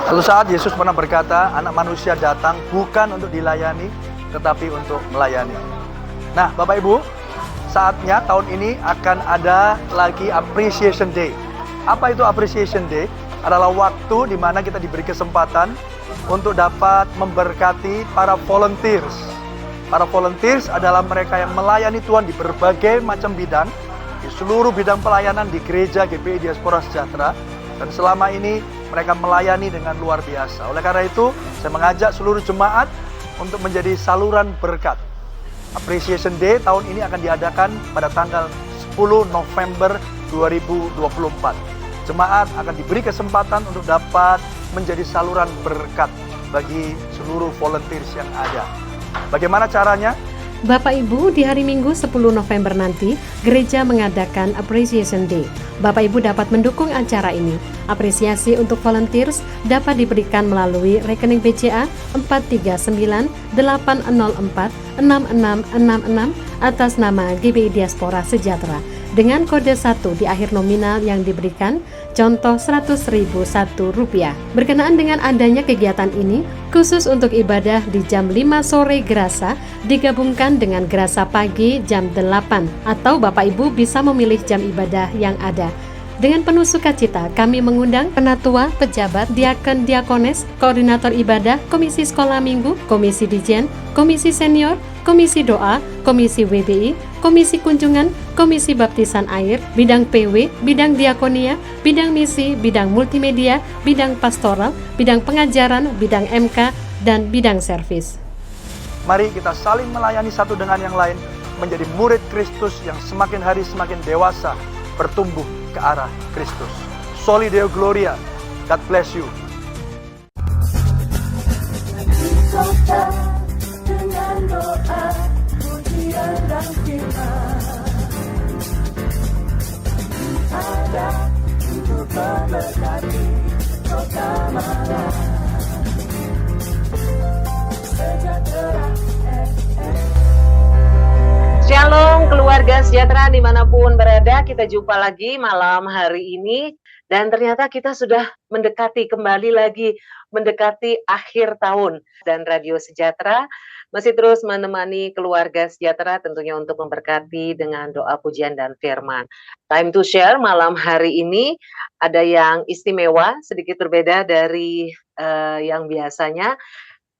Suatu saat Yesus pernah berkata, anak manusia datang bukan untuk dilayani, tetapi untuk melayani. Nah, Bapak Ibu, saatnya tahun ini akan ada lagi Appreciation Day. Apa itu Appreciation Day? Adalah waktu di mana kita diberi kesempatan untuk dapat memberkati para volunteers. Para volunteers adalah mereka yang melayani Tuhan di berbagai macam bidang, di seluruh bidang pelayanan di gereja GPI Diaspora Sejahtera. Dan selama ini mereka melayani dengan luar biasa. Oleh karena itu, saya mengajak seluruh jemaat untuk menjadi saluran berkat. Appreciation Day tahun ini akan diadakan pada tanggal 10 November 2024. Jemaat akan diberi kesempatan untuk dapat menjadi saluran berkat bagi seluruh volunteers yang ada. Bagaimana caranya? Bapak Ibu, di hari Minggu 10 November nanti, gereja mengadakan Appreciation Day. Bapak Ibu dapat mendukung acara ini. Apresiasi untuk volunteers dapat diberikan melalui rekening BCA 439-804-6666 atas nama GBI Diaspora Sejahtera dengan kode 1 di akhir nominal yang diberikan, contoh Rp100.001. Berkenaan dengan adanya kegiatan ini, khusus untuk ibadah di jam 5 sore gerasa, digabungkan dengan gerasa pagi jam 8, atau Bapak Ibu bisa memilih jam ibadah yang ada. Dengan penuh sukacita, kami mengundang penatua, pejabat, diakon, diakones, koordinator ibadah, komisi sekolah minggu, komisi dijen, komisi senior, komisi doa, komisi WBI, komisi kunjungan, komisi baptisan air, bidang PW, bidang diakonia, bidang misi, bidang multimedia, bidang pastoral, bidang pengajaran, bidang MK, dan bidang servis. Mari kita saling melayani satu dengan yang lain, menjadi murid Kristus yang semakin hari semakin dewasa, bertumbuh ke arah Kristus. Soli Deo Gloria. God bless you. Dengan doa, pujian dan firman ada untuk memberkati kota malam. Sejahtera FM. Shalom keluarga sejahtera dimanapun berada, kita jumpa lagi malam hari ini. Dan ternyata kita sudah kembali lagi mendekati akhir tahun. Dan Radio Sejahtera masih terus menemani keluarga sejahtera tentunya untuk memberkati dengan doa pujian dan firman. Time to share malam hari ini ada yang istimewa, sedikit berbeda dari yang biasanya.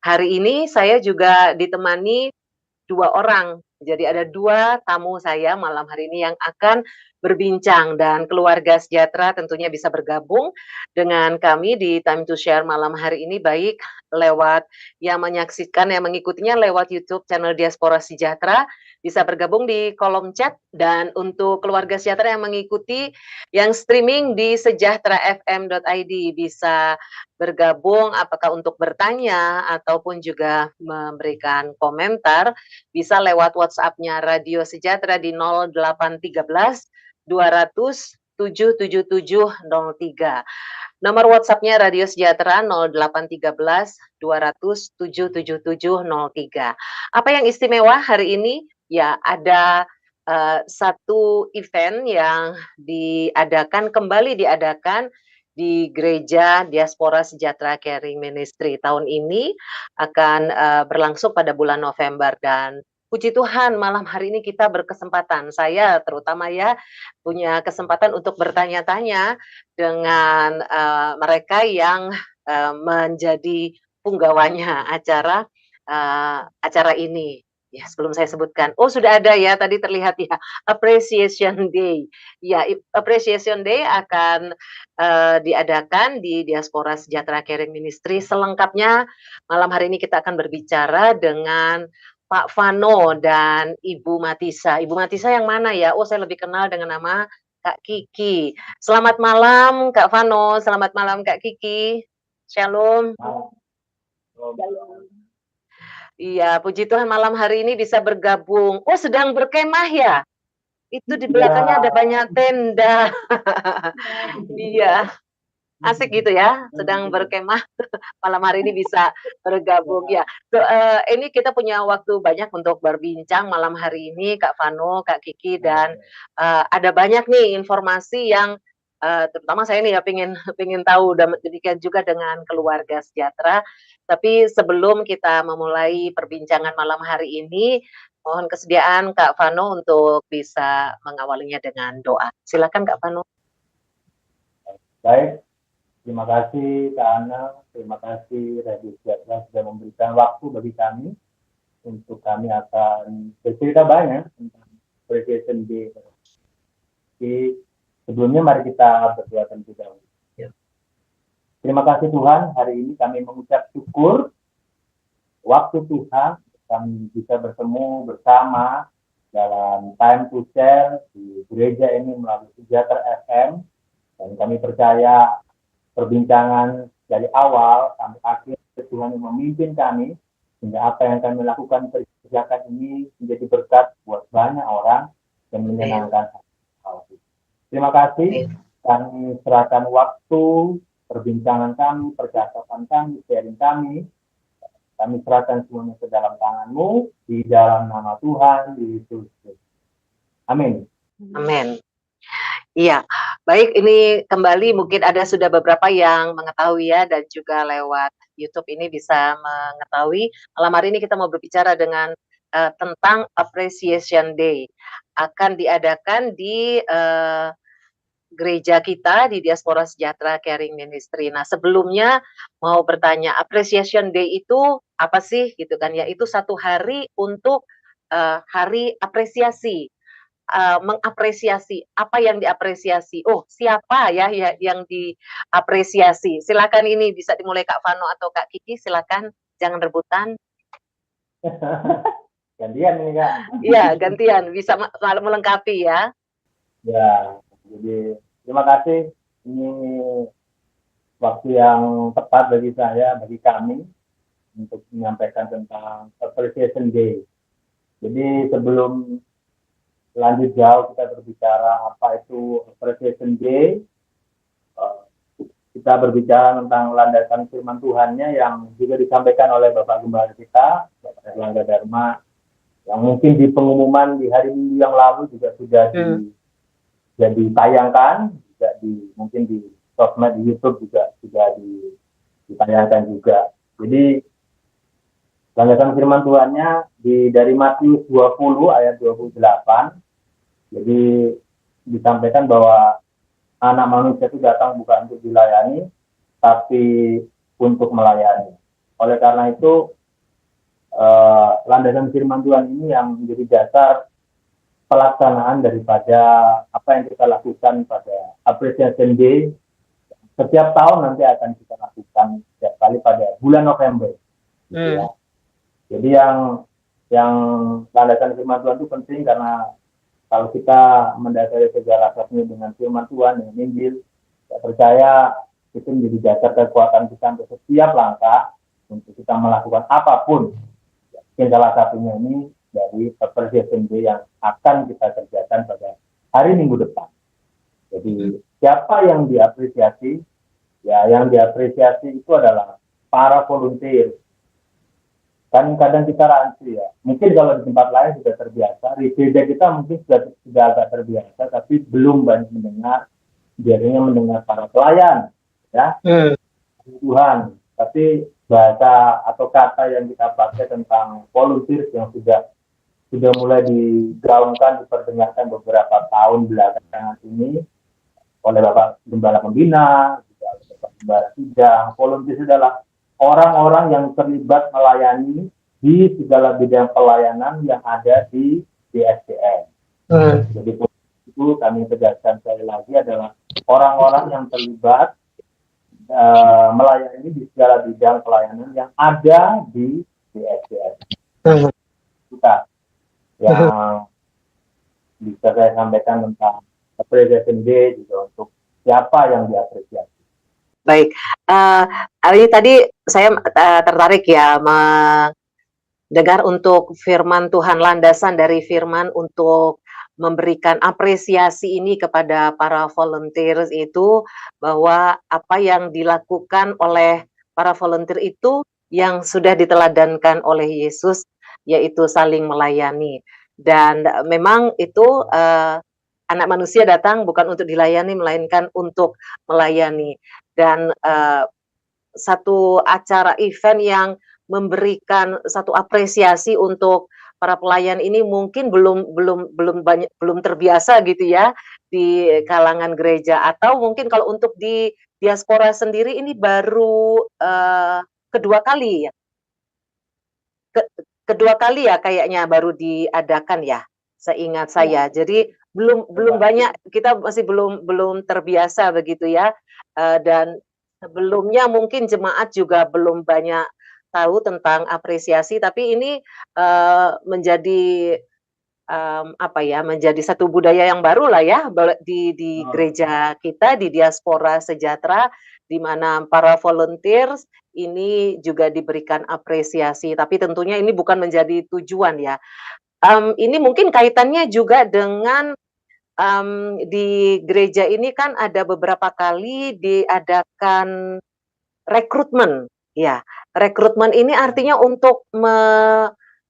Hari ini saya juga ditemani 2 orang. Jadi ada 2 tamu saya malam hari ini yang akan berbincang, dan keluarga sejahtera tentunya bisa bergabung dengan kami di Time to Share malam hari ini, baik lewat yang menyaksikan, yang mengikutinya lewat YouTube channel Diaspora Sejahtera, bisa bergabung di kolom chat, dan untuk keluarga sejahtera yang mengikuti yang streaming di sejahterafm.id bisa bergabung apakah untuk bertanya ataupun juga memberikan komentar, bisa lewat WhatsApp-nya Radio Sejahtera di 0813 200 77703. Nomor WhatsApp-nya Radio Sejahtera 0813 200 77703. Apa yang istimewa hari ini? Ya, ada satu event yang kembali diadakan di Gereja Diaspora Sejahtera Caring Ministry. Tahun ini akan berlangsung pada bulan November, dan puji Tuhan malam hari ini kita berkesempatan, saya terutama ya, punya kesempatan untuk bertanya-tanya dengan mereka yang menjadi punggawanya acara ini. Ya, sebelum saya sebutkan, sudah ada ya, tadi terlihat ya, Appreciation Day. Ya, Appreciation Day akan diadakan di Diaspora Sejahtera Caring Ministry. Selengkapnya malam hari ini kita akan berbicara dengan Pak Vano dan Ibu Matisa. Ibu Matisa yang mana ya? Saya lebih kenal dengan nama Kak Kiki. Selamat malam Kak Vano, selamat malam Kak Kiki. Shalom. Shalom. Iya, puji Tuhan malam hari ini bisa bergabung. Sedang berkemah ya? Itu di belakangnya ada banyak tenda. Iya, asik gitu ya, sedang berkemah. Malam hari ini bisa bergabung ya. Ini kita punya waktu banyak untuk berbincang malam hari ini, Kak Vano, Kak Kiki, dan ada banyak nih informasi yang terutama saya nih ya pengen pengen tahu dan demikian juga dengan keluarga sejahtera. Tapi sebelum kita memulai perbincangan malam hari ini, mohon kesediaan Kak Vano untuk bisa mengawalinya dengan doa. Silakan Kak Vano. Baik, terima kasih Kak Ana, terima kasih Radio Sejahtera sudah memberikan waktu bagi kami untuk kami akan bercerita banyak tentang Appreciation Day. Jadi sebelumnya mari kita berdoa terlebih dahulu. Terima kasih Tuhan, hari ini kami mengucap syukur waktu Tuhan kami bisa bertemu bersama dalam time to share di gereja ini melalui Sejahtera FM, dan kami percaya perbincangan dari awal sampai akhir Tuhan yang memimpin kami sehingga apa yang kami lakukan kerjakan ini menjadi berkat buat banyak orang dan menyenangkan hati. Terima kasih, kami serahkan waktu perbincangan kami, percakapan kami, sharing kami. Kami serahkan semuanya ke dalam tangan-Mu, di dalam nama Tuhan Yesus. Amin. Amin. Iya, baik ini kembali mungkin ada sudah beberapa yang mengetahui ya dan juga lewat YouTube ini bisa mengetahui. Malam hari ini kita mau berbicara dengan tentang Appreciation Day. Akan diadakan di gereja kita di Diaspora Sejahtera Caring Ministry. Nah, sebelumnya mau bertanya, Appreciation Day itu apa sih gitu kan ya? Itu satu hari untuk hari apresiasi. Mengapresiasi apa yang diapresiasi. Oh, siapa ya yang diapresiasi? Silakan ini bisa dimulai Kak Vano atau Kak Kiki, silakan jangan rebutan. Gantian ini Kak. Iya, gantian bisa melengkapi ya. Ya, jadi terima kasih. Ini waktu yang tepat bagi saya, bagi kami untuk menyampaikan tentang Appreciation Day. Jadi sebelum lanjut jauh kita berbicara apa itu Appreciation Day, kita berbicara tentang landasan firman Tuhannya yang juga disampaikan oleh Bapak Gembala kita, Bapak Erlangga Dharma, yang mungkin di pengumuman di hari Minggu yang lalu juga sudah ditayangkan, juga mungkin di sosmed di YouTube juga sudah ditayangkan juga. Jadi landasan firman Tuhannya dari Matius 20 ayat 28. Jadi disampaikan bahwa anak manusia itu datang bukan untuk dilayani, tapi untuk melayani. Oleh karena itu, landasan firman Tuhan ini yang menjadi dasar pelaksanaan daripada apa yang kita lakukan pada Appreciation Day. Setiap tahun nanti akan kita lakukan setiap kali pada bulan November. Gitu ya. Jadi yang landasan firman Tuhan itu penting karena kalau kita mendasari segala sesuatunya dengan firman Tuhan, dengan Injil, saya percaya itu menjadi dasar kekuatan kita untuk setiap langkah untuk kita melakukan apapun. Mungkin salah satunya ini dari Appreciation Day yang akan kita kerjakan pada hari Minggu depan. Jadi siapa yang diapresiasi? Ya, yang diapresiasi itu adalah para volunteer. Kan kadang kita rancu ya. Mungkin kalau di tempat lain sudah terbiasa, di gereja kita mungkin sudah agak terbiasa, tapi belum banyak mendengar. Biasanya mendengar para pelayan, ya, Tuhan. Tapi bahasa atau kata yang kita pakai tentang volunteer yang sudah mulai digaungkan, diperdengarkan beberapa tahun belakangan ini oleh Bapak Gembala Pembina, juga oleh Bapak Gembala Sidang. Volunteer adalah orang-orang yang terlibat melayani di segala bidang pelayanan yang ada di DSCM. Jadi itu kami tegaskan sekali lagi adalah orang-orang yang terlibat melayani di segala bidang pelayanan yang ada di DSCM. Kita yang bisa saya sampaikan tentang Appreciation Day juga untuk siapa yang diapresiasi. Baik, ini tadi saya tertarik ya mendengar untuk firman Tuhan, landasan dari firman untuk memberikan apresiasi ini kepada para volunteers itu, bahwa apa yang dilakukan oleh para volunteer itu yang sudah diteladankan oleh Yesus, yaitu saling melayani. Dan memang itu Anak Manusia datang bukan untuk dilayani, melainkan untuk melayani. Dan satu acara event yang memberikan satu apresiasi untuk para pelayan ini mungkin belum terbiasa gitu ya di kalangan gereja, atau mungkin kalau untuk di diaspora sendiri ini baru kedua kali ya, ke kedua kali ya kayaknya baru diadakan ya, seingat saya. Jadi belum banyak, kita masih belum terbiasa begitu ya, dan sebelumnya mungkin jemaat juga belum banyak tahu tentang apresiasi, tapi ini, menjadi, apa ya, menjadi satu budaya yang baru lah ya, di gereja kita, di Diaspora Sejahtera, di mana para volunteers ini juga diberikan apresiasi, tapi tentunya ini bukan menjadi tujuan ya. Ini mungkin kaitannya juga dengan, di gereja ini kan ada beberapa kali diadakan rekrutmen, ya. Rekrutmen ini artinya untuk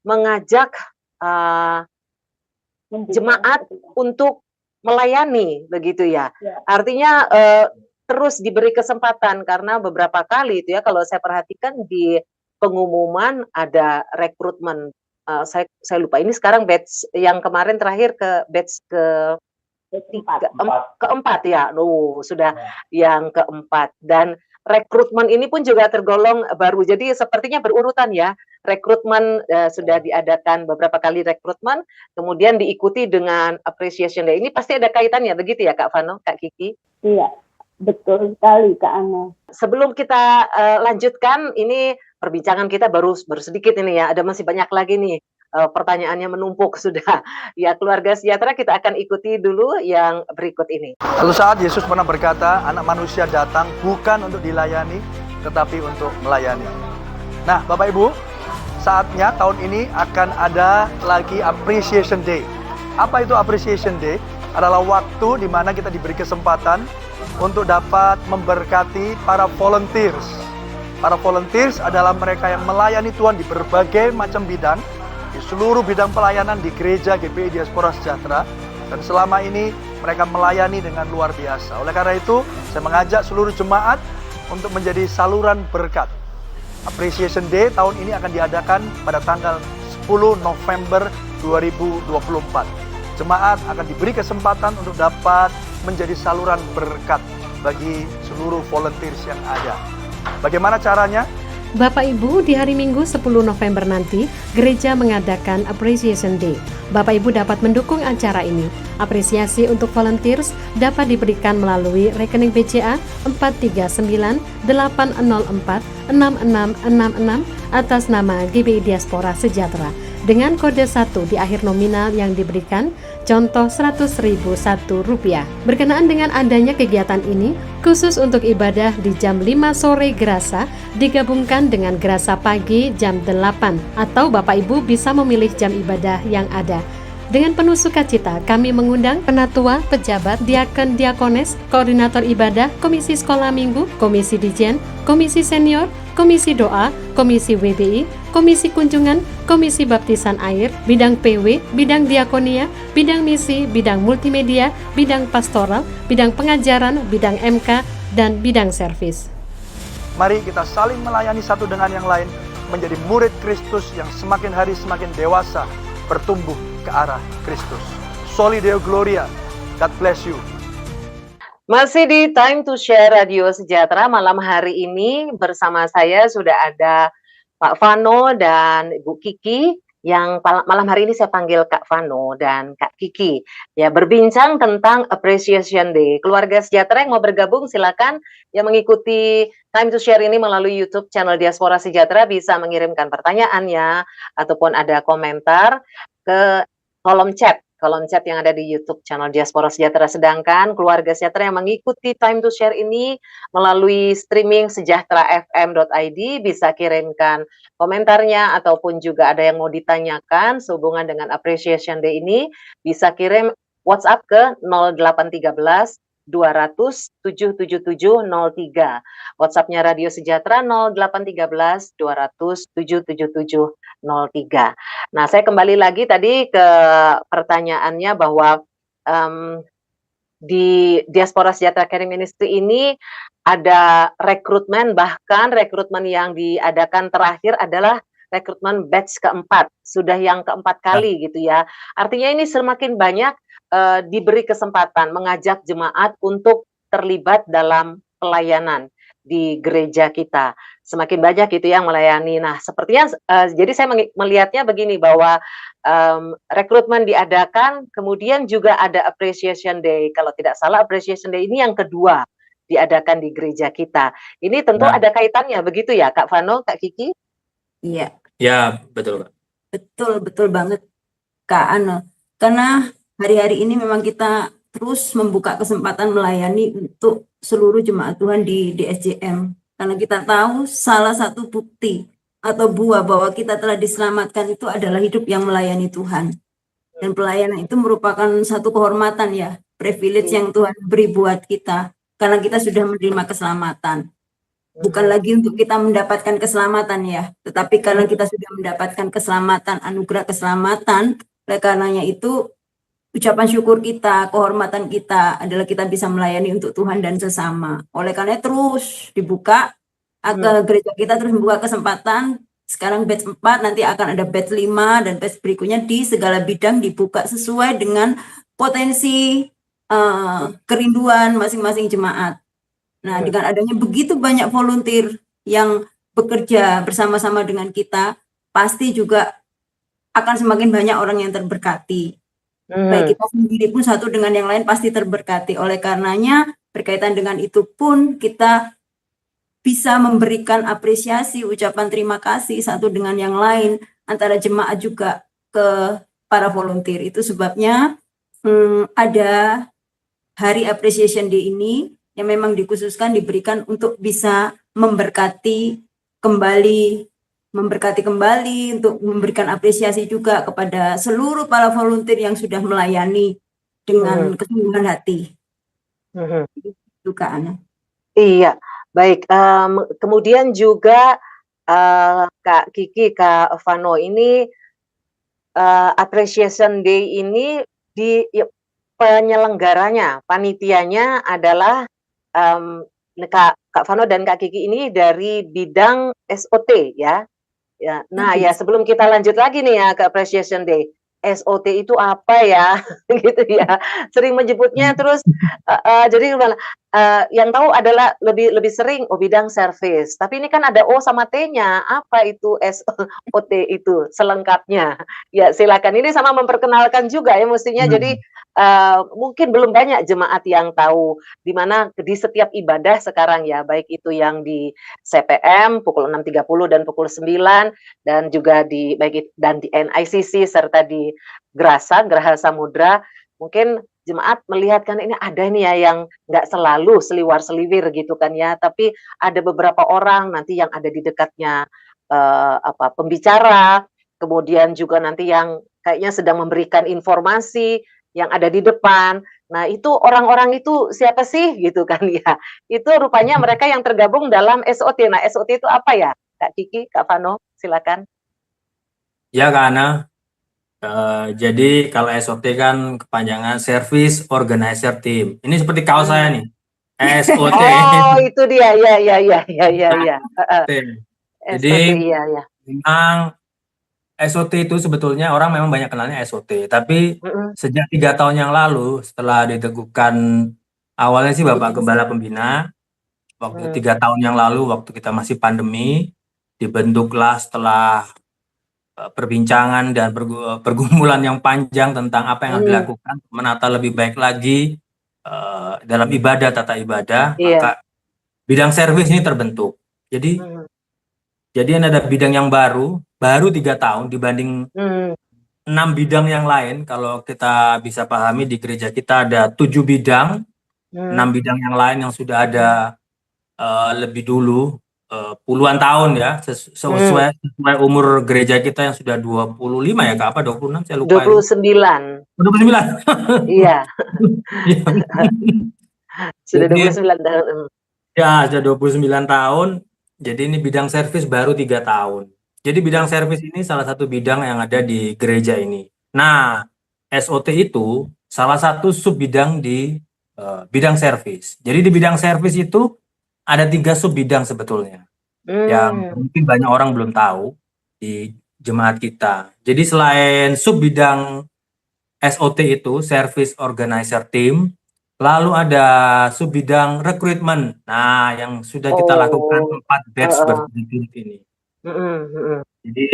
mengajak, eee, jemaat untuk melayani, begitu ya. Artinya, terus diberi kesempatan karena beberapa kali itu ya, kalau saya perhatikan di pengumuman ada rekrutmen, saya lupa ini sekarang batch yang kemarin terakhir ke batch keempat ya, sudah yang keempat, dan rekrutmen ini pun juga tergolong baru. Jadi sepertinya berurutan ya, rekrutmen, sudah diadakan beberapa kali rekrutmen, kemudian diikuti dengan appreciation day. Ini pasti ada kaitannya begitu ya Kak Vano, Kak Kiki? Iya, betul sekali Kak Ana. Sebelum kita, lanjutkan, ini perbincangan kita baru sedikit ini ya, ada masih banyak lagi nih, pertanyaannya menumpuk sudah. Ya, Keluarga Sejahtera kita akan ikuti dulu yang berikut ini. Suatu saat Yesus pernah berkata, anak manusia datang bukan untuk dilayani, tetapi untuk melayani. Nah, Bapak Ibu, saatnya tahun ini akan ada lagi Appreciation Day. Apa itu Appreciation Day? Adalah waktu di mana kita diberi kesempatan untuk dapat memberkati para volunteers. Para volunteers adalah mereka yang melayani Tuhan di berbagai macam bidang, di seluruh bidang pelayanan di gereja GPI Diaspora Sejahtera, dan selama ini mereka melayani dengan luar biasa. Oleh karena itu, saya mengajak seluruh jemaat untuk menjadi saluran berkat. Appreciation Day tahun ini akan diadakan pada tanggal 10 November 2024. Jemaat akan diberi kesempatan untuk dapat menjadi saluran berkat bagi seluruh volunteers yang ada. Bagaimana caranya? Bapak Ibu, di hari Minggu 10 November nanti, gereja mengadakan Appreciation Day. Bapak Ibu dapat mendukung acara ini. Apresiasi untuk volunteers dapat diberikan melalui rekening BCA 439-804-6666 atas nama GBI Diaspora Sejahtera dengan kode 1 di akhir nominal yang diberikan, contoh Rp100.001. Berkenaan dengan adanya kegiatan ini, khusus untuk ibadah di jam 5 sore gerasa, digabungkan dengan gerasa pagi jam 8, atau Bapak Ibu bisa memilih jam ibadah yang ada. Dengan penuh sukacita, kami mengundang penatua, pejabat, diakon, diakones, koordinator ibadah, komisi sekolah minggu, komisi dijen, komisi senior, komisi doa, komisi WBI, komisi kunjungan, komisi baptisan air, bidang PW, bidang diakonia, bidang misi, bidang multimedia, bidang pastoral, bidang pengajaran, bidang MK, dan bidang servis. Mari kita saling melayani satu dengan yang lain, menjadi murid Kristus yang semakin hari semakin dewasa, bertumbuh ke arah Kristus. Soli Deo Gloria. God bless you. Masih di Time to Share Radio Sejahtera, malam hari ini bersama saya sudah ada Pak Vano dan Ibu Kiki, yang malam hari ini saya panggil Kak Vano dan Kak Kiki. Ya, berbincang tentang Appreciation Day. Keluarga Sejahtera yang mau bergabung silakan, yang mengikuti Time to Share ini melalui YouTube channel Diaspora Sejahtera bisa mengirimkan pertanyaannya ataupun ada komentar ke kolom chat yang ada di YouTube channel Diaspora Sejahtera. Sedangkan keluarga Sejahtera yang mengikuti Time to Share ini melalui streaming sejahterafm.id bisa kirimkan komentarnya, ataupun juga ada yang mau ditanyakan sehubungan dengan Appreciation Day ini, bisa kirim WhatsApp ke 0813 200 77703. WhatsApp-nya Radio Sejahtera 0813 200 77703. Nah, saya kembali lagi tadi ke pertanyaannya bahwa di Diaspora Sejahtera Caring Ministry ini ada rekrutmen, bahkan rekrutmen yang diadakan terakhir adalah rekrutmen batch keempat, sudah yang keempat kali gitu ya. Artinya ini semakin banyak diberi kesempatan mengajak jemaat untuk terlibat dalam pelayanan di gereja kita. Semakin banyak gitu yang melayani. Nah, sepertinya jadi saya melihatnya begini bahwa rekrutmen diadakan, kemudian juga ada appreciation day. Kalau tidak salah appreciation day ini yang kedua diadakan di gereja kita. Ini tentu Nah. ada kaitannya, begitu ya Kak Vano, Kak Kiki? Iya, Ya, betul, Kak. betul banget Kak Ana. Karena hari-hari ini memang kita terus membuka kesempatan melayani untuk seluruh jemaat Tuhan di DSJM. Karena kita tahu salah satu bukti atau buah bahwa kita telah diselamatkan itu adalah hidup yang melayani Tuhan. Dan pelayanan itu merupakan satu kehormatan ya, privilege yang Tuhan beri buat kita. Karena kita sudah menerima keselamatan. Bukan lagi untuk kita mendapatkan keselamatan ya, tetapi karena kita sudah mendapatkan keselamatan, anugerah keselamatan, oleh karenanya itu ucapan syukur kita, kehormatan kita adalah kita bisa melayani untuk Tuhan dan sesama. Oleh karena terus dibuka, agar gereja kita terus membuka kesempatan. Sekarang batch 4, nanti akan ada batch 5 dan batch berikutnya di segala bidang dibuka sesuai dengan potensi kerinduan masing-masing jemaat. Nah, dengan adanya begitu banyak volunteer yang bekerja bersama-sama dengan kita, pasti juga akan semakin banyak orang yang terberkati. Baik kita sendiri pun satu dengan yang lain pasti terberkati. Oleh karenanya, berkaitan dengan itu pun kita bisa memberikan apresiasi, ucapan terima kasih satu dengan yang lain, antara jemaat juga ke para volunteer. Itu sebabnya ada Hari Appreciation Day ini yang memang dikhususkan diberikan untuk bisa memberkati kembali, untuk memberikan apresiasi juga kepada seluruh para volunteer yang sudah melayani dengan kesungguhan hati. Itu Kak Ana. Iya, baik. Kemudian juga Kak Kiki, Kak Vano, ini Appreciation Day ini penyelenggaranya, panitianya adalah Kak Vano dan Kak Kiki ini dari bidang SOT ya. Ya, nah ya sebelum kita lanjut lagi nih ya ke Appreciation Day, SOT itu apa ya, gitu ya. Sering menyebutnya terus, jadi yang tahu adalah lebih sering bidang service. Tapi ini kan ada O sama T-nya. Apa itu SOT itu selengkapnya? Ya silakan. Ini sama memperkenalkan juga ya mestinya. Jadi mungkin belum banyak jemaat yang tahu di mana di setiap ibadah sekarang ya, baik itu yang di CPM pukul 6.30 dan pukul 9 dan juga di NICC serta di Geraha Samudra, mungkin jemaat melihat kan ini ada nih ya yang nggak selalu seliwar-seliwir gitu kan ya, tapi ada beberapa orang nanti yang ada di dekatnya pembicara, kemudian juga nanti yang kayaknya sedang memberikan informasi yang ada di depan. Nah, itu orang-orang itu siapa sih gitu kan ya. Itu rupanya mereka yang tergabung dalam SOT. Nah, SOT itu apa ya? Kak Kiki, Kak Vano, silakan. Ya, Kak Ana. Jadi kalau SOT kan kepanjangan Service Organizer Team. Ini seperti kaos saya nih. SOT. Oh, itu dia. Ya. Jadi iya. memang SOT itu sebetulnya orang memang banyak kenalnya SOT, tapi sejak 3 tahun yang lalu setelah diteguhkan awalnya sih Bapak Gembala Pembina, waktu 3 tahun yang lalu waktu kita masih pandemi, dibentuklah setelah perbincangan dan pergumulan yang panjang tentang apa yang harus dilakukan, menata lebih baik lagi dalam ibadah, tata ibadah, maka bidang servis ini terbentuk. Jadi ada bidang yang baru 3 tahun dibanding 6 bidang yang lain. Kalau kita bisa pahami di gereja kita ada 7 bidang, 6 bidang yang lain yang sudah ada lebih dulu puluhan tahun ya, sesuai umur gereja kita yang sudah 25 ya Kak, apa 26 saya lupa. 29. 29. Iya. Sudah 29 tahun. Ya, sudah 29 tahun. Jadi ini bidang servis baru 3 tahun. Jadi bidang servis ini salah satu bidang yang ada di gereja ini. Nah, SOT itu salah satu sub bidang di bidang servis. Jadi di bidang servis itu ada 3 sub bidang sebetulnya yang mungkin banyak orang belum tahu di jemaat kita. Jadi selain sub bidang SOT itu Service Organizer Team, lalu ada sub bidang rekrutmen. Nah, yang sudah kita lakukan 4 batch berturut-turut ini. Jadi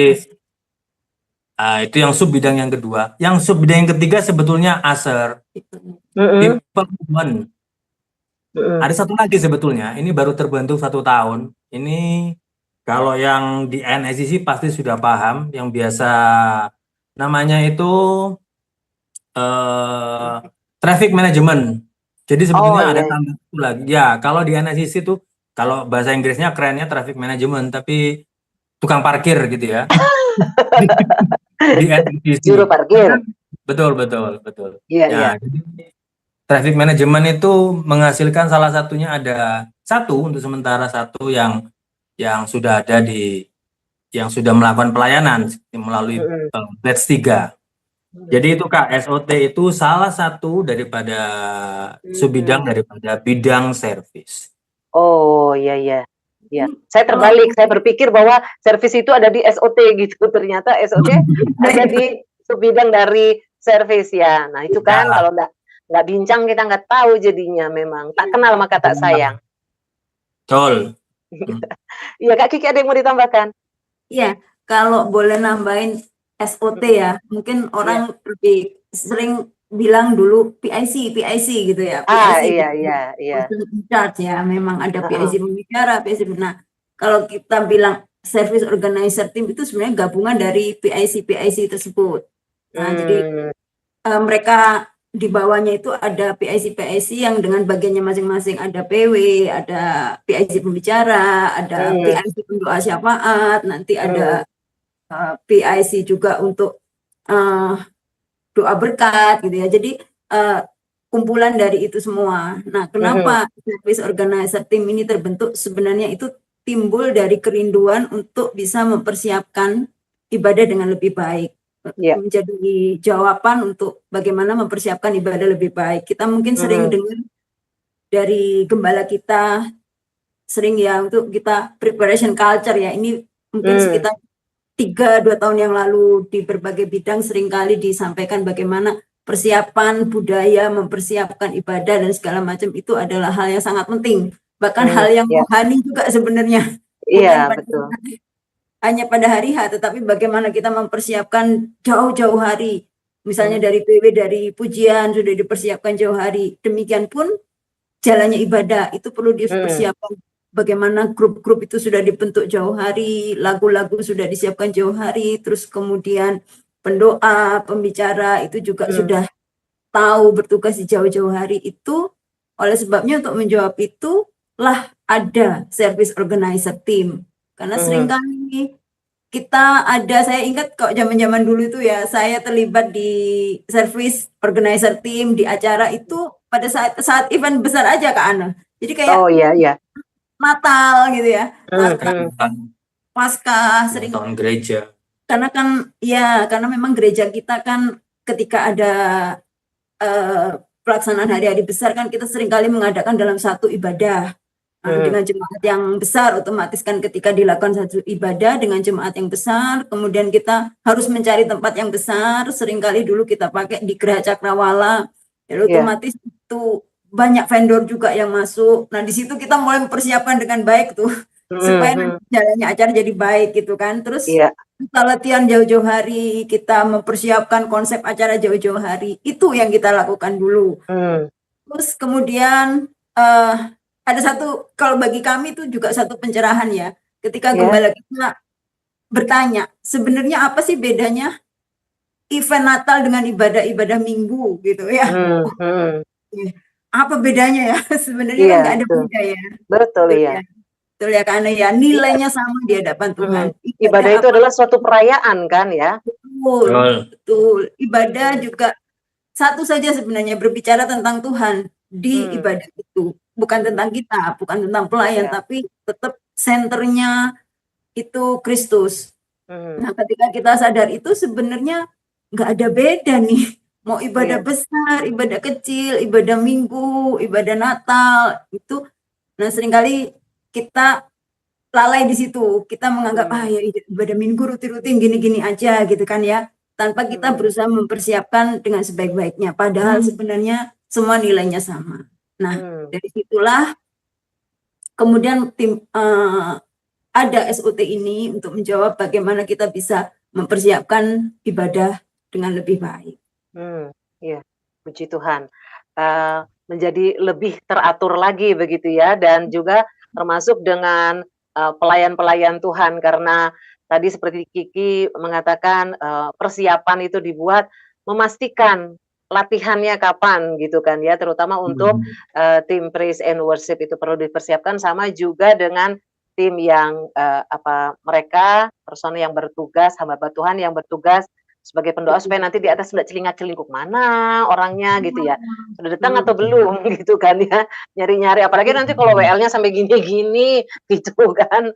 itu yang sub bidang yang kedua. Yang sub bidang yang ketiga sebetulnya ASER, People Movement. Ada satu lagi sebetulnya, ini baru terbentuk 1 tahun. Ini kalau yang di NSCC pasti sudah paham, yang biasa namanya itu traffic management. Jadi sebetulnya ada tambah satu lagi. Ya, kalau di NSCC itu, kalau bahasa Inggrisnya kerennya traffic management, tapi tukang parkir gitu ya. Di NSCC. Juru parkir. Betul. Iya, Ya, iya. jadi traffic management itu menghasilkan salah satunya ada satu untuk sementara satu yang sudah ada yang sudah melakukan pelayanan melalui batch 3. Jadi itu Kak, SOT itu salah satu daripada subbidang daripada bidang servis. Oh, iya. Saya terbalik, saya berpikir bahwa servis itu ada di SOT gitu. Ternyata SOT ada di subbidang dari servis ya. Nah, itu kan kalau nggak bincang kita nggak tahu jadinya memang. Tak kenal maka tak sayang. Betul. Iya, Kak Kiki ada yang mau ditambahkan? Iya, kalau boleh nambahin SOT ya, mungkin orang lebih sering bilang dulu PIC gitu ya. PIC Iya. person in charge ya, memang ada PIC pembicara, PIC. Nah, kalau kita bilang service organizer team itu sebenarnya gabungan dari PIC tersebut. Nah, jadi mereka di bawahnya itu ada PIC yang dengan bagiannya masing-masing, ada PW, ada PIC pembicara, ada PIC pendoa syafaat, nanti ada PIC juga untuk doa berkat gitu ya. Jadi kumpulan dari itu semua. Nah, kenapa service organizer team ini terbentuk? Sebenarnya itu timbul dari kerinduan untuk bisa mempersiapkan ibadah dengan lebih baik. Menjadi jawaban untuk bagaimana mempersiapkan ibadah lebih baik. Kita mungkin sering dengar dari gembala kita, sering ya untuk kita preparation culture ya. Ini mungkin sekitar 3-2 tahun yang lalu di berbagai bidang seringkali disampaikan bagaimana persiapan budaya, mempersiapkan ibadah dan segala macam itu adalah hal yang sangat penting. Bahkan hal yang rohani juga sebenarnya. Iya, betul. Hanya pada hari H, tetapi bagaimana kita mempersiapkan jauh-jauh hari. Misalnya dari PW, dari pujian sudah dipersiapkan jauh hari. Demikian pun jalannya ibadah itu perlu dipersiapkan. Bagaimana grup-grup itu sudah dibentuk jauh hari, lagu-lagu sudah disiapkan jauh hari, terus kemudian pendoa, pembicara itu juga sudah tahu bertugas di jauh-jauh hari itu. Oleh sebabnya untuk menjawab itu lah ada service organizer team. Karena seringkali kita ada, saya ingat kok zaman-zaman dulu itu ya, saya terlibat di service organizer team di acara itu pada saat event besar aja Kak Ana. Jadi kayak Natal gitu ya, Paskah, sering tahun gereja. Karena kan karena memang gereja kita kan ketika ada pelaksanaan hari-hari besar kan kita seringkali mengadakan dalam satu ibadah dengan jemaat yang besar. Otomatis kan ketika dilakukan satu ibadah dengan jemaat yang besar, kemudian kita harus mencari tempat yang besar. Seringkali dulu kita pakai di Geraha Cakrawala, jadi otomatis itu banyak vendor juga yang masuk. Nah, di situ kita mulai mempersiapkan dengan baik tuh supaya jalannya acara jadi baik gitu kan. Terus kita latihan jauh-jauh hari, kita mempersiapkan konsep acara jauh-jauh hari. Itu yang kita lakukan dulu. Terus kemudian ada satu, kalau bagi kami itu juga satu pencerahan ya. Ketika gembala kita bertanya, sebenarnya apa sih bedanya event Natal dengan ibadah-ibadah Minggu gitu ya? Apa bedanya ya? Sebenarnya kan nggak ada beda ya. Betul ya. Betul ya, karena ya nilainya sama di hadapan Tuhan. Ibadah itu adalah suatu perayaan kan ya. Betul. Ibadah juga satu saja sebenarnya, berbicara tentang Tuhan di ibadah itu. Bukan tentang kita, bukan tentang pelayan, tapi tetap senternya itu Kristus. Nah, ketika kita sadar itu sebenarnya nggak ada beda nih mau ibadah Iya. besar, ibadah kecil, ibadah minggu, ibadah Natal, itu. Nah, seringkali kita lalai di situ. Kita menganggap, ya ibadah minggu rutin-rutin gini-gini aja gitu kan ya. Tanpa kita berusaha mempersiapkan dengan sebaik-baiknya. Padahal sebenarnya semua nilainya sama. Nah, dari situlah kemudian ada SOT ini untuk menjawab bagaimana kita bisa mempersiapkan ibadah dengan lebih baik. Iya, puji Tuhan. Menjadi lebih teratur lagi begitu ya, dan juga termasuk dengan pelayan-pelayan Tuhan, karena tadi seperti Kiki mengatakan persiapan itu dibuat memastikan latihannya kapan gitu kan ya, terutama untuk tim praise and worship itu perlu dipersiapkan, sama juga dengan tim yang mereka personel yang bertugas, hamba Tuhan yang bertugas sebagai pendoa supaya nanti di atas tidak celingak-celinguk mana orangnya gitu ya. Sudah datang atau belum gitu kan ya. Nyari-nyari, apalagi nanti kalau WL-nya sampai gini-gini gitu kan.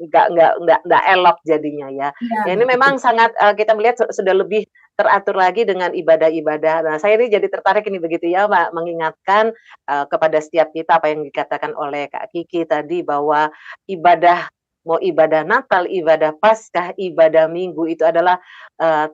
Nggak elok jadinya ya. Ya ini memang sangat kita melihat sudah lebih teratur lagi dengan ibadah-ibadah. Nah, saya ini jadi tertarik ini begitu ya, Pak, mengingatkan kepada setiap kita apa yang dikatakan oleh Kak Kiki tadi, bahwa ibadah, mau ibadah Natal, ibadah Paskah, ibadah Minggu itu adalah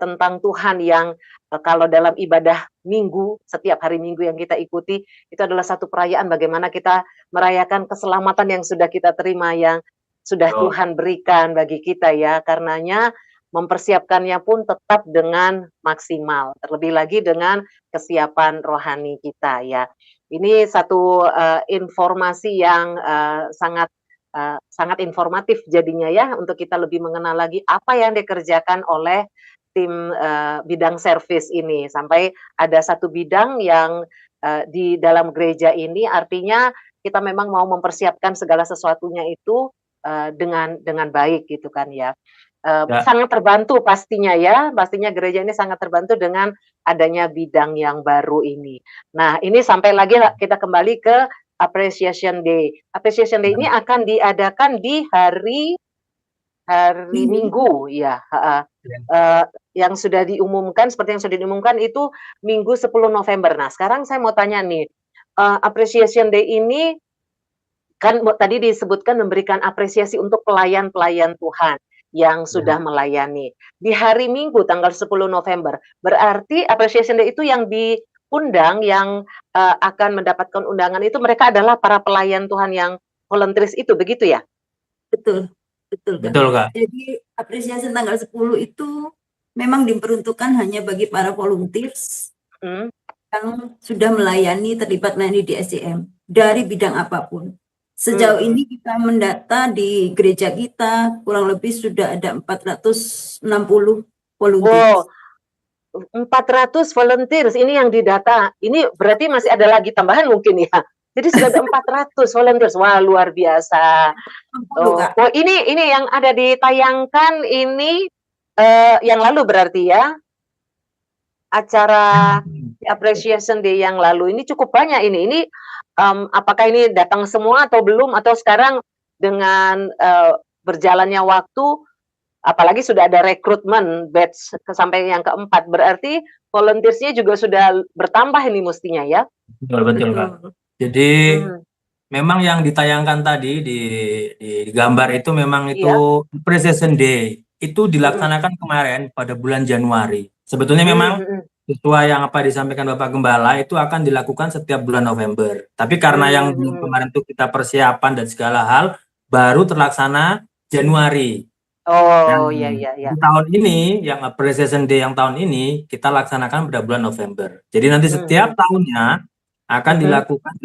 tentang Tuhan yang kalau dalam ibadah Minggu, setiap hari Minggu yang kita ikuti, itu adalah satu perayaan bagaimana kita merayakan keselamatan yang sudah kita terima, yang sudah Tuhan berikan bagi kita ya. Karenanya mempersiapkannya pun tetap dengan maksimal, terlebih lagi dengan kesiapan rohani kita ya. Ini satu informasi yang sangat informatif jadinya ya, untuk kita lebih mengenal lagi apa yang dikerjakan oleh tim bidang servis ini. Sampai ada satu bidang yang di dalam gereja ini, artinya kita memang mau mempersiapkan segala sesuatunya itu dengan baik gitu kan ya. Sangat terbantu pastinya ya, pastinya gereja ini sangat terbantu dengan adanya bidang yang baru ini. Nah, ini sampai lagi kita kembali ke Appreciation Day. Appreciation Day ini akan diadakan di hari Minggu ya. Yang sudah diumumkan, seperti yang sudah diumumkan itu Minggu 10 November. Nah, sekarang saya mau tanya nih, Appreciation Day ini kan tadi disebutkan memberikan apresiasi untuk pelayan-pelayan Tuhan yang sudah melayani. Di hari Minggu tanggal 10 November, berarti Appreciation Day itu yang diundang, yang akan mendapatkan undangan itu mereka adalah para pelayan Tuhan yang volunteers itu, begitu ya? Betul, betul Kak. Betul, Kak. Jadi apresiasi tanggal 10 itu memang diperuntukkan hanya bagi para volunteers yang sudah melayani, terlibat melayani di SCM dari bidang apapun. Sejauh ini kita mendata di gereja kita kurang lebih sudah ada 460 volunteers. 400 volunteers ini yang didata. Ini berarti masih ada lagi tambahan mungkin ya. Jadi sudah ada 400 volunteers. Wah, luar biasa. Ini yang ada ditayangkan ini yang lalu berarti ya. Acara Appreciation Day yang lalu ini cukup banyak ini. Ini apakah ini datang semua atau belum, atau sekarang dengan berjalannya waktu, apalagi sudah ada rekrutmen batch sampai yang keempat, berarti volunteersnya juga sudah bertambah ini mestinya ya? Betul Kak. Jadi memang yang ditayangkan tadi di gambar itu memang itu Appreciation Day itu dilaksanakan kemarin pada bulan Januari. Sebetulnya memang sesuai yang apa disampaikan Bapak Gembala itu akan dilakukan setiap bulan November. Tapi karena yang kemarin itu kita persiapan dan segala hal baru terlaksana Januari. Iya. Tahun ini yang Appreciation Day yang tahun ini kita laksanakan pada bulan November. Jadi nanti setiap tahunnya akan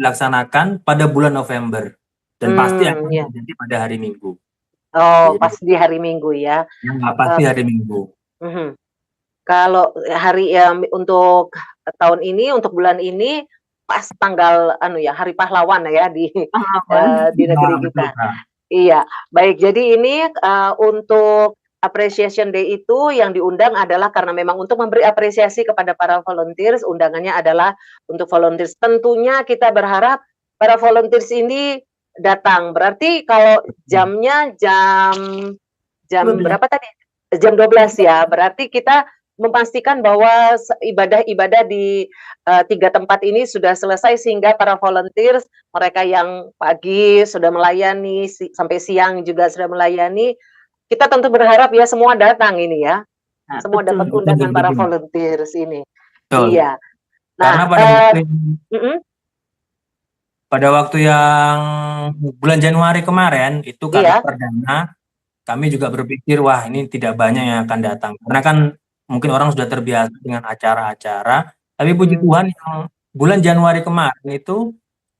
dilaksanakan pada bulan November dan pasti akan terjadi pada hari Minggu. Pas di hari Minggu ya. Pasti hari Minggu. Kalau hari untuk tahun ini, untuk bulan ini pas tanggal Hari Pahlawan ya di negeri kita. Iya, baik. Jadi ini untuk Appreciation Day itu yang diundang adalah karena memang untuk memberi apresiasi kepada para volunteers. Undangannya adalah untuk volunteers. Tentunya kita berharap para volunteers ini datang. Berarti kalau jamnya jam berapa tadi? Jam 12 ya. Berarti kita memastikan bahwa ibadah-ibadah di 3 tempat ini sudah selesai sehingga para volunteers, mereka yang pagi sudah melayani, sampai siang juga sudah melayani. Kita tentu berharap ya semua datang ini ya, Nah, semua dapat betul. undangan para Betul. volunteers ini. Betul. Iya. Karena Nah, pada waktu yang bulan Januari kemarin itu karena Iya. perdana, kami juga berpikir wah ini tidak banyak yang akan datang karena kan mungkin orang sudah terbiasa dengan acara-acara. Tapi puji Tuhan yang bulan Januari kemarin itu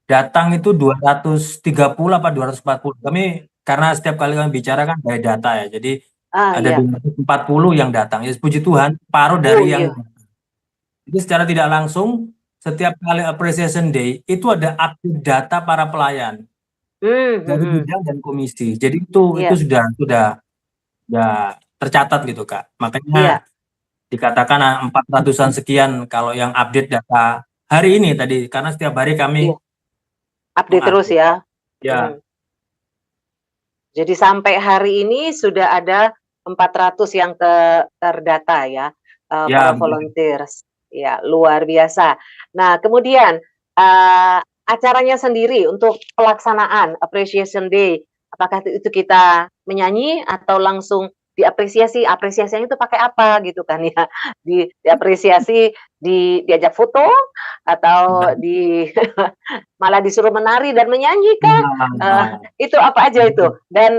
datang itu 230 apa 240. Kami karena setiap kali kami bicara kan dari data ya, jadi ada iya. 240 yang datang. Ya puji Tuhan, paruh dari yang Iya. jadi secara tidak langsung setiap kali Appreciation Day itu ada update data para pelayan dari bidang dan komisi. Jadi itu Iya. sudah tercatat gitu Kak. Iya. Makanya dikatakan 400-an sekian kalau yang update data hari ini tadi karena setiap hari kami Iya. Update terus ya. Ya. Jadi sampai hari ini sudah ada 400 yang terdata ya, Ya, para volunteers. Ya, luar biasa. Nah, kemudian acaranya sendiri untuk pelaksanaan Appreciation Day, apakah itu kita menyanyi atau langsung diapresiasi? Apresiasinya itu pakai apa gitu kan ya? Diapresiasi, diajak foto atau malah disuruh menari dan menyanyi kah? Itu apa aja itu? Dan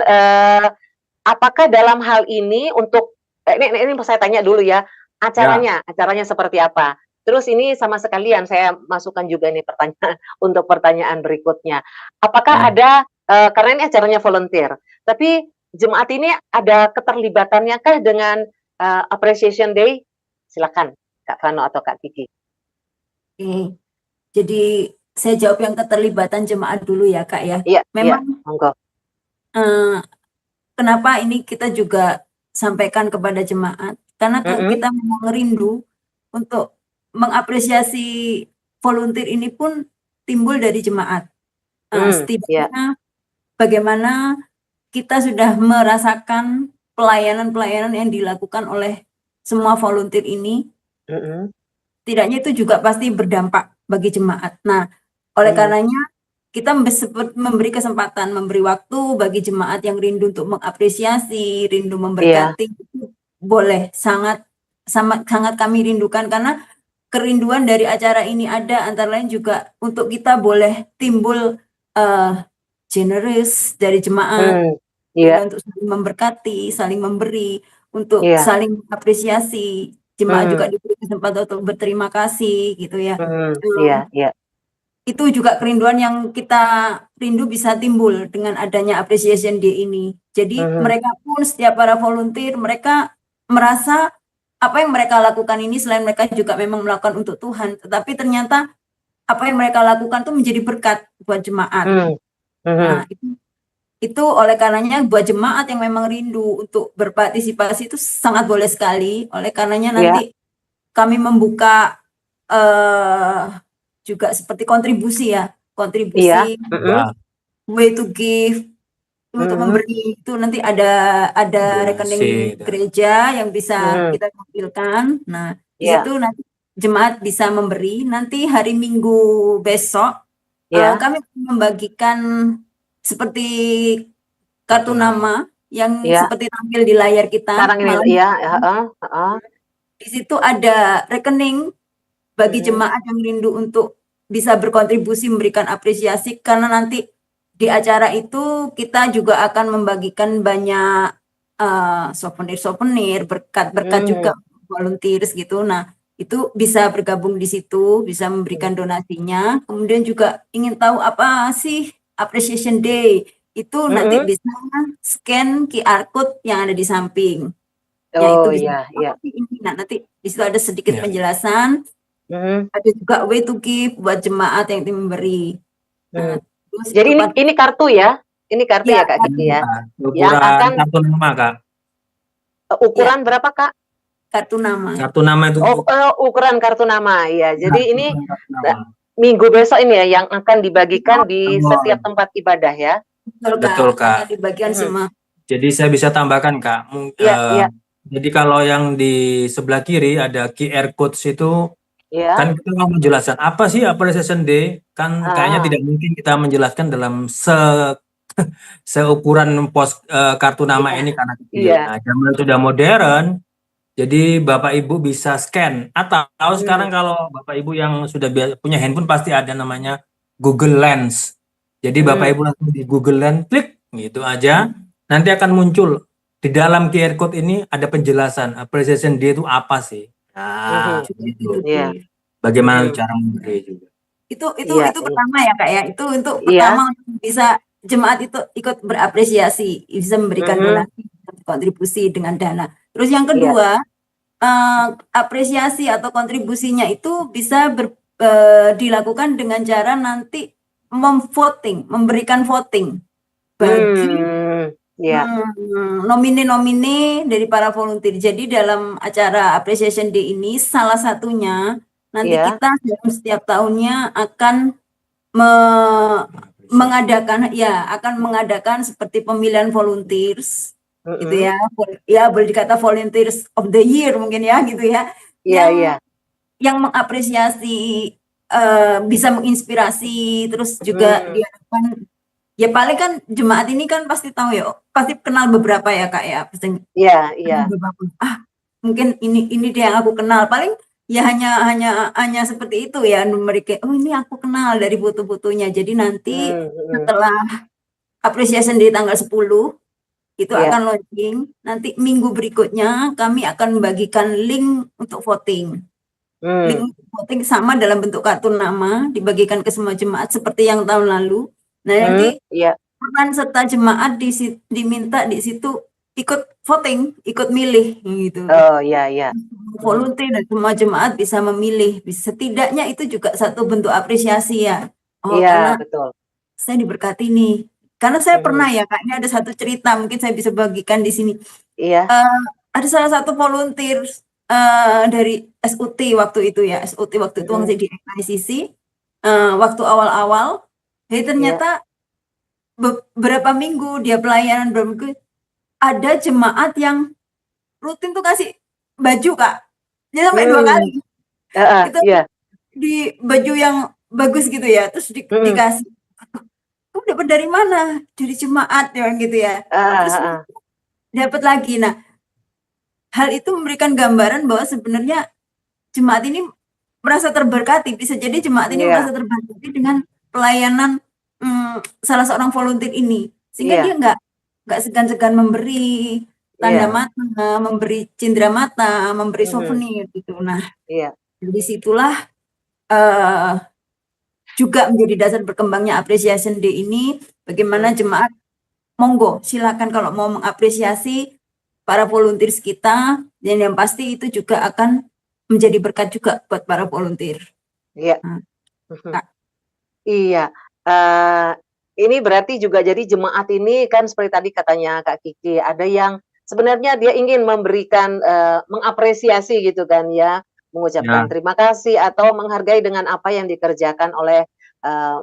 apakah dalam hal ini untuk ini saya tanya dulu ya, acaranya seperti apa? Terus ini sama sekalian saya masukkan juga nih pertanyaan untuk pertanyaan berikutnya. Apakah ada karena ini acaranya volunteer, tapi jemaat ini ada keterlibatannya kah dengan Appreciation Day? Silakan Kak Vano atau Kak Kiki. Oke. Jadi saya jawab yang keterlibatan jemaat dulu ya Kak ya. Iya, Memang monggo. Kenapa ini kita juga sampaikan kepada jemaat? Karena kita memang rindu untuk mengapresiasi volunteer ini pun timbul dari jemaat. Setidaknya bagaimana kita sudah merasakan pelayanan-pelayanan yang dilakukan oleh semua volunteer ini, setidaknya itu juga pasti berdampak bagi jemaat. Nah, oleh karenanya kita memberi kesempatan, memberi waktu bagi jemaat yang rindu untuk mengapresiasi, rindu memberkati, boleh, sangat kami rindukan karena kerinduan dari acara ini ada antara lain juga untuk kita boleh timbul generous dari jemaat, untuk saling memberkati, saling memberi, untuk saling apresiasi. Jemaat juga diberi kesempatan untuk berterima kasih gitu ya. Itu juga kerinduan yang kita rindu bisa timbul dengan adanya Appreciation Day ini. Jadi mereka pun setiap para volunteer mereka merasa apa yang mereka lakukan ini selain mereka juga memang melakukan untuk Tuhan, tetapi ternyata apa yang mereka lakukan itu menjadi berkat buat jemaat. Nah, itu oleh karenanya buat jemaat yang memang rindu untuk berpartisipasi itu sangat boleh sekali. Oleh karenanya nanti kami membuka juga seperti kontribusi way to give untuk memberi itu nanti ada rekening gereja yang bisa kita tampilkan. Nah, di situ nanti jemaat bisa memberi. Nanti hari Minggu besok kami membagikan seperti kartu nama yang seperti tampil di layar kita. Di situ ada rekening bagi jemaat yang rindu untuk bisa berkontribusi memberikan apresiasi karena nanti di acara itu kita juga akan membagikan banyak souvenir, berkat-berkat juga volunteers gitu. Nah, itu bisa bergabung di situ, bisa memberikan donasinya. Kemudian juga ingin tahu apa sih Appreciation Day? Itu nanti bisa scan QR code yang ada di samping. Nah, nanti di situ ada sedikit penjelasan. Ada juga way to give buat jemaat yang ingin memberi. Nah, jadi ini kartu ya? Ini kartu ya Kak Kiki ya? Yang akan kartu nama Kak. Ukuran berapa Kak? Kartu nama. Kartu nama itu. Ukuran kartu nama ya. Jadi ini Minggu besok ini ya yang akan dibagikan di setiap tempat ibadah ya. Betul Kak. Dibagikan semua. Jadi saya bisa tambahkan Kak. Jadi kalau yang di sebelah kiri ada QR codes itu Ya. kan kita mau menjelaskan apa sih Appreciation Day, kan kayaknya Ah, tidak mungkin kita menjelaskan dalam seukuran kartu nama iya, ini karena kecil. iya. Nah, zaman sudah modern, jadi Bapak Ibu bisa scan atau sekarang kalau Bapak Ibu yang sudah punya handphone pasti ada namanya Google Lens. Jadi Bapak Ibu langsung di Google Lens klik gitu aja, nanti akan muncul di dalam QR code ini ada penjelasan Appreciation Day itu apa sih. Nah, gitu. Iya. Bagaimana cara memberi juga. Itu Iya, iya. pertama ya Kak ya. Itu untuk Iya. pertama untuk bisa jemaat itu ikut berapresiasi, bisa memberikan donasi, kontribusi dengan dana. Terus yang kedua, apresiasi atau kontribusinya itu bisa dilakukan dengan cara nanti memberikan voting bagi Iya. nomine-nomine dari para volunteer. Jadi dalam acara Appreciation Day ini salah satunya nanti Iya. kita dalam setiap tahunnya akan mengadakan seperti pemilihan volunteers gitu ya. Ya boleh dikata volunteers of the year mungkin ya gitu ya. Iya, iya. Yang mengapresiasi bisa menginspirasi, terus juga diharapkan ya paling kan jemaat ini kan pasti tahu ya, pasti kenal beberapa ya Kak ya, pasti Iya, iya. beberapa. Mungkin ini dia yang aku kenal, paling ya hanya seperti itu ya, mereka oh ini aku kenal dari foto-fotonya. Jadi nanti setelah Appreciation di tanggal 10 itu Iya. akan launching, nanti minggu berikutnya kami akan membagikan link untuk voting. Link voting sama dalam bentuk kartu nama dibagikan ke semua jemaat seperti yang tahun lalu. Nah, nanti peran serta jemaat diminta di situ ikut voting, ikut milih gitu. Oh, iya, iya. Volunteer dan semua jemaat bisa memilih. Setidaknya itu juga satu bentuk apresiasi ya. Oh, Iya, karena betul. saya diberkati nih. Karena saya pernah ya, Kak, ini ada satu cerita mungkin saya bisa bagikan di sini. Iya. Ada salah satu volunteer dari SUT waktu itu ya, SUT waktu itu masih di ICC, waktu awal-awal, jadi ternyata beberapa minggu dia pelayanan, beberapa minggu, ada jemaat yang rutin tuh kasih baju Kak, dia sampai 2 kali. Itu di baju yang bagus gitu ya, terus dikasih. Kamu dapat dari mana? Dari jemaat ya gitu ya. Terus dapat lagi. Nah, hal itu memberikan gambaran bahwa sebenarnya jemaat ini merasa terberkati. Bisa jadi jemaat ini merasa terberkati dengan pelayanan salah seorang volunteer ini, sehingga dia nggak segan-segan memberi tanda mata, memberi cindera mata, memberi souvenir gitu. Nah, dari situlah juga menjadi dasar berkembangnya Appreciation Day ini. Bagaimana jemaat, monggo silakan kalau mau mengapresiasi para volunteers kita, dan yang pasti itu juga akan menjadi berkat juga buat para volunteer. Iya. Iya. Ini berarti juga jadi jemaat ini kan seperti tadi katanya Kak Kiki, ada yang sebenarnya dia ingin memberikan mengapresiasi gitu kan ya, mengucapkan terima kasih atau menghargai dengan apa yang dikerjakan oleh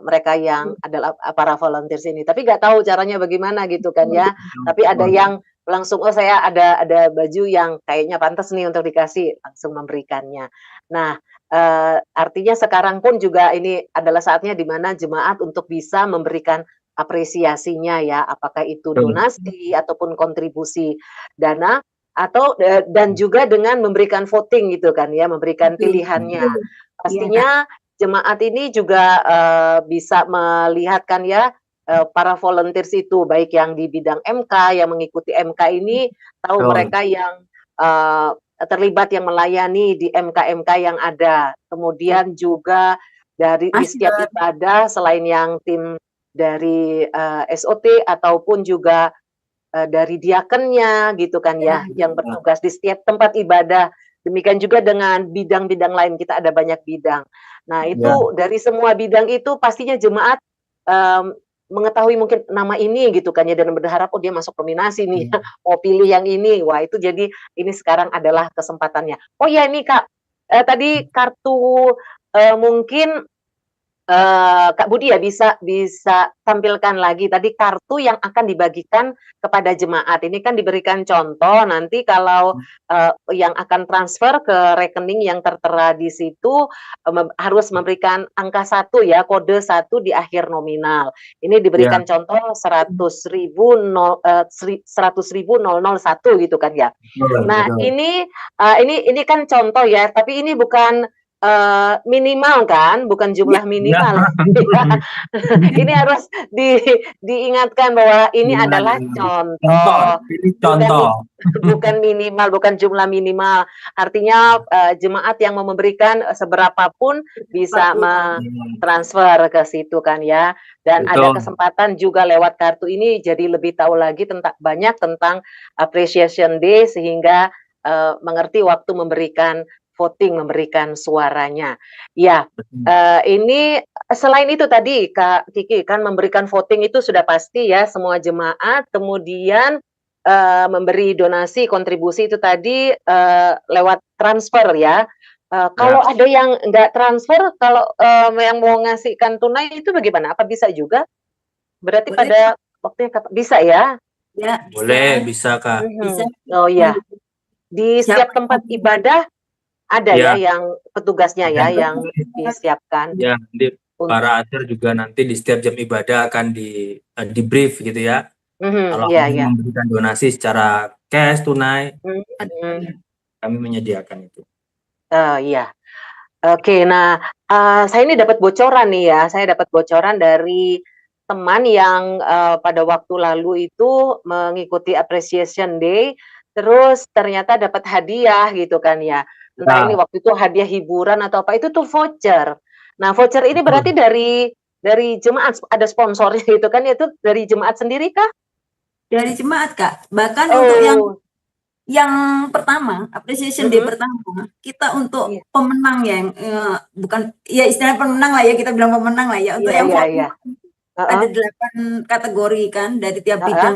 mereka yang adalah para volunteers ini. Tapi nggak tahu caranya bagaimana gitu kan ya. Tapi ada yang langsung, oh saya ada baju yang kayaknya pantas nih untuk dikasih, langsung memberikannya. Nah, artinya sekarang pun juga ini adalah saatnya di mana jemaat untuk bisa memberikan apresiasinya ya, apakah itu donasi ataupun kontribusi dana atau dan juga dengan memberikan voting gitu kan ya, memberikan pilihannya. Pastinya jemaat ini juga bisa melihatkan ya para volunteers itu, baik yang di bidang MK, yang mengikuti MK ini, tahu mereka yang terlibat yang melayani di MK-MK yang ada. Kemudian juga dari di setiap ibadah, selain yang tim dari SOT ataupun juga dari diakennya gitu kan ya, yang bertugas di setiap tempat ibadah. Demikian juga dengan bidang-bidang lain, kita ada banyak bidang. Nah itu dari semua bidang itu pastinya jemaat mengetahui mungkin nama ini gitu kan ya, dan berharap oh dia masuk nominasi nih, mau pilih yang ini. Wah itu jadi ini sekarang adalah kesempatannya. Oh ya ini Kak, tadi kartu mungkin Kak Budi ya bisa bisa tampilkan lagi tadi kartu yang akan dibagikan kepada jemaat. Ini kan diberikan contoh nanti kalau, yang akan transfer ke rekening yang tertera di situ, harus memberikan angka 1 ya, kode 1 di akhir nominal. Ini Ya, diberikan contoh 100.000 gitu kan ya. betul, Nah betul. ini kan contoh ya, tapi ini bukan, minimal kan, bukan jumlah Ya, minimal. Ya. Ini harus diingatkan bahwa ini gimana adalah nih? Contoh, contoh, ini bukan contoh. bukan minimal, bukan jumlah minimal. Artinya, jemaat yang mau memberikan, seberapa pun bisa transfer ke situ kan ya. Dan ada Betul. kesempatan juga lewat kartu ini jadi lebih tahu lagi banyak tentang Appreciation Day sehingga, mengerti waktu memberikan voting, memberikan suaranya. Ya, ini selain itu tadi Kak Kiki kan memberikan voting itu sudah pasti ya semua jemaat, kemudian, memberi donasi, kontribusi itu tadi, lewat transfer ya. Kalau Ya, ada yang nggak transfer, kalau, yang mau ngasihkan tunai itu bagaimana? Apa bisa juga? Berarti Boleh, pada waktunya bisa ya? ya, boleh, bisa, bisa Kak. bisa. Oh iya, di setiap Siapa tempat ibadah ada ya Ya, yang petugasnya ya ada. yang disiapkan Ya, nanti para ajar juga nanti di setiap jam ibadah akan di brief gitu ya. Kalau iya ada iya. yang memberikan donasi secara cash, tunai, ada Mhm. kami menyediakan itu. Iya. Oke, nah, saya ini dapat bocoran nih ya, saya dapat bocoran dari teman yang, pada waktu lalu itu mengikuti Appreciation Day, terus ternyata dapat hadiah gitu kan ya. Entah ini Ya, waktu itu hadiah hiburan atau apa, itu tuh voucher. Nah, voucher ini berarti betul. dari jemaat, ada sponsornya gitu kan, itu dari jemaat sendiri kah? dari jemaat, Kak. Bahkan untuk Oh, yang pertama, Appreciation Day mhm, pertama, kita untuk iya, pemenang yang, bukan ya istilah pemenang lah ya, kita bilang pemenang lah ya, untuk iya yang iya iya, voting heeh, ada 8 kategori kan dari tiap heeh. bidang.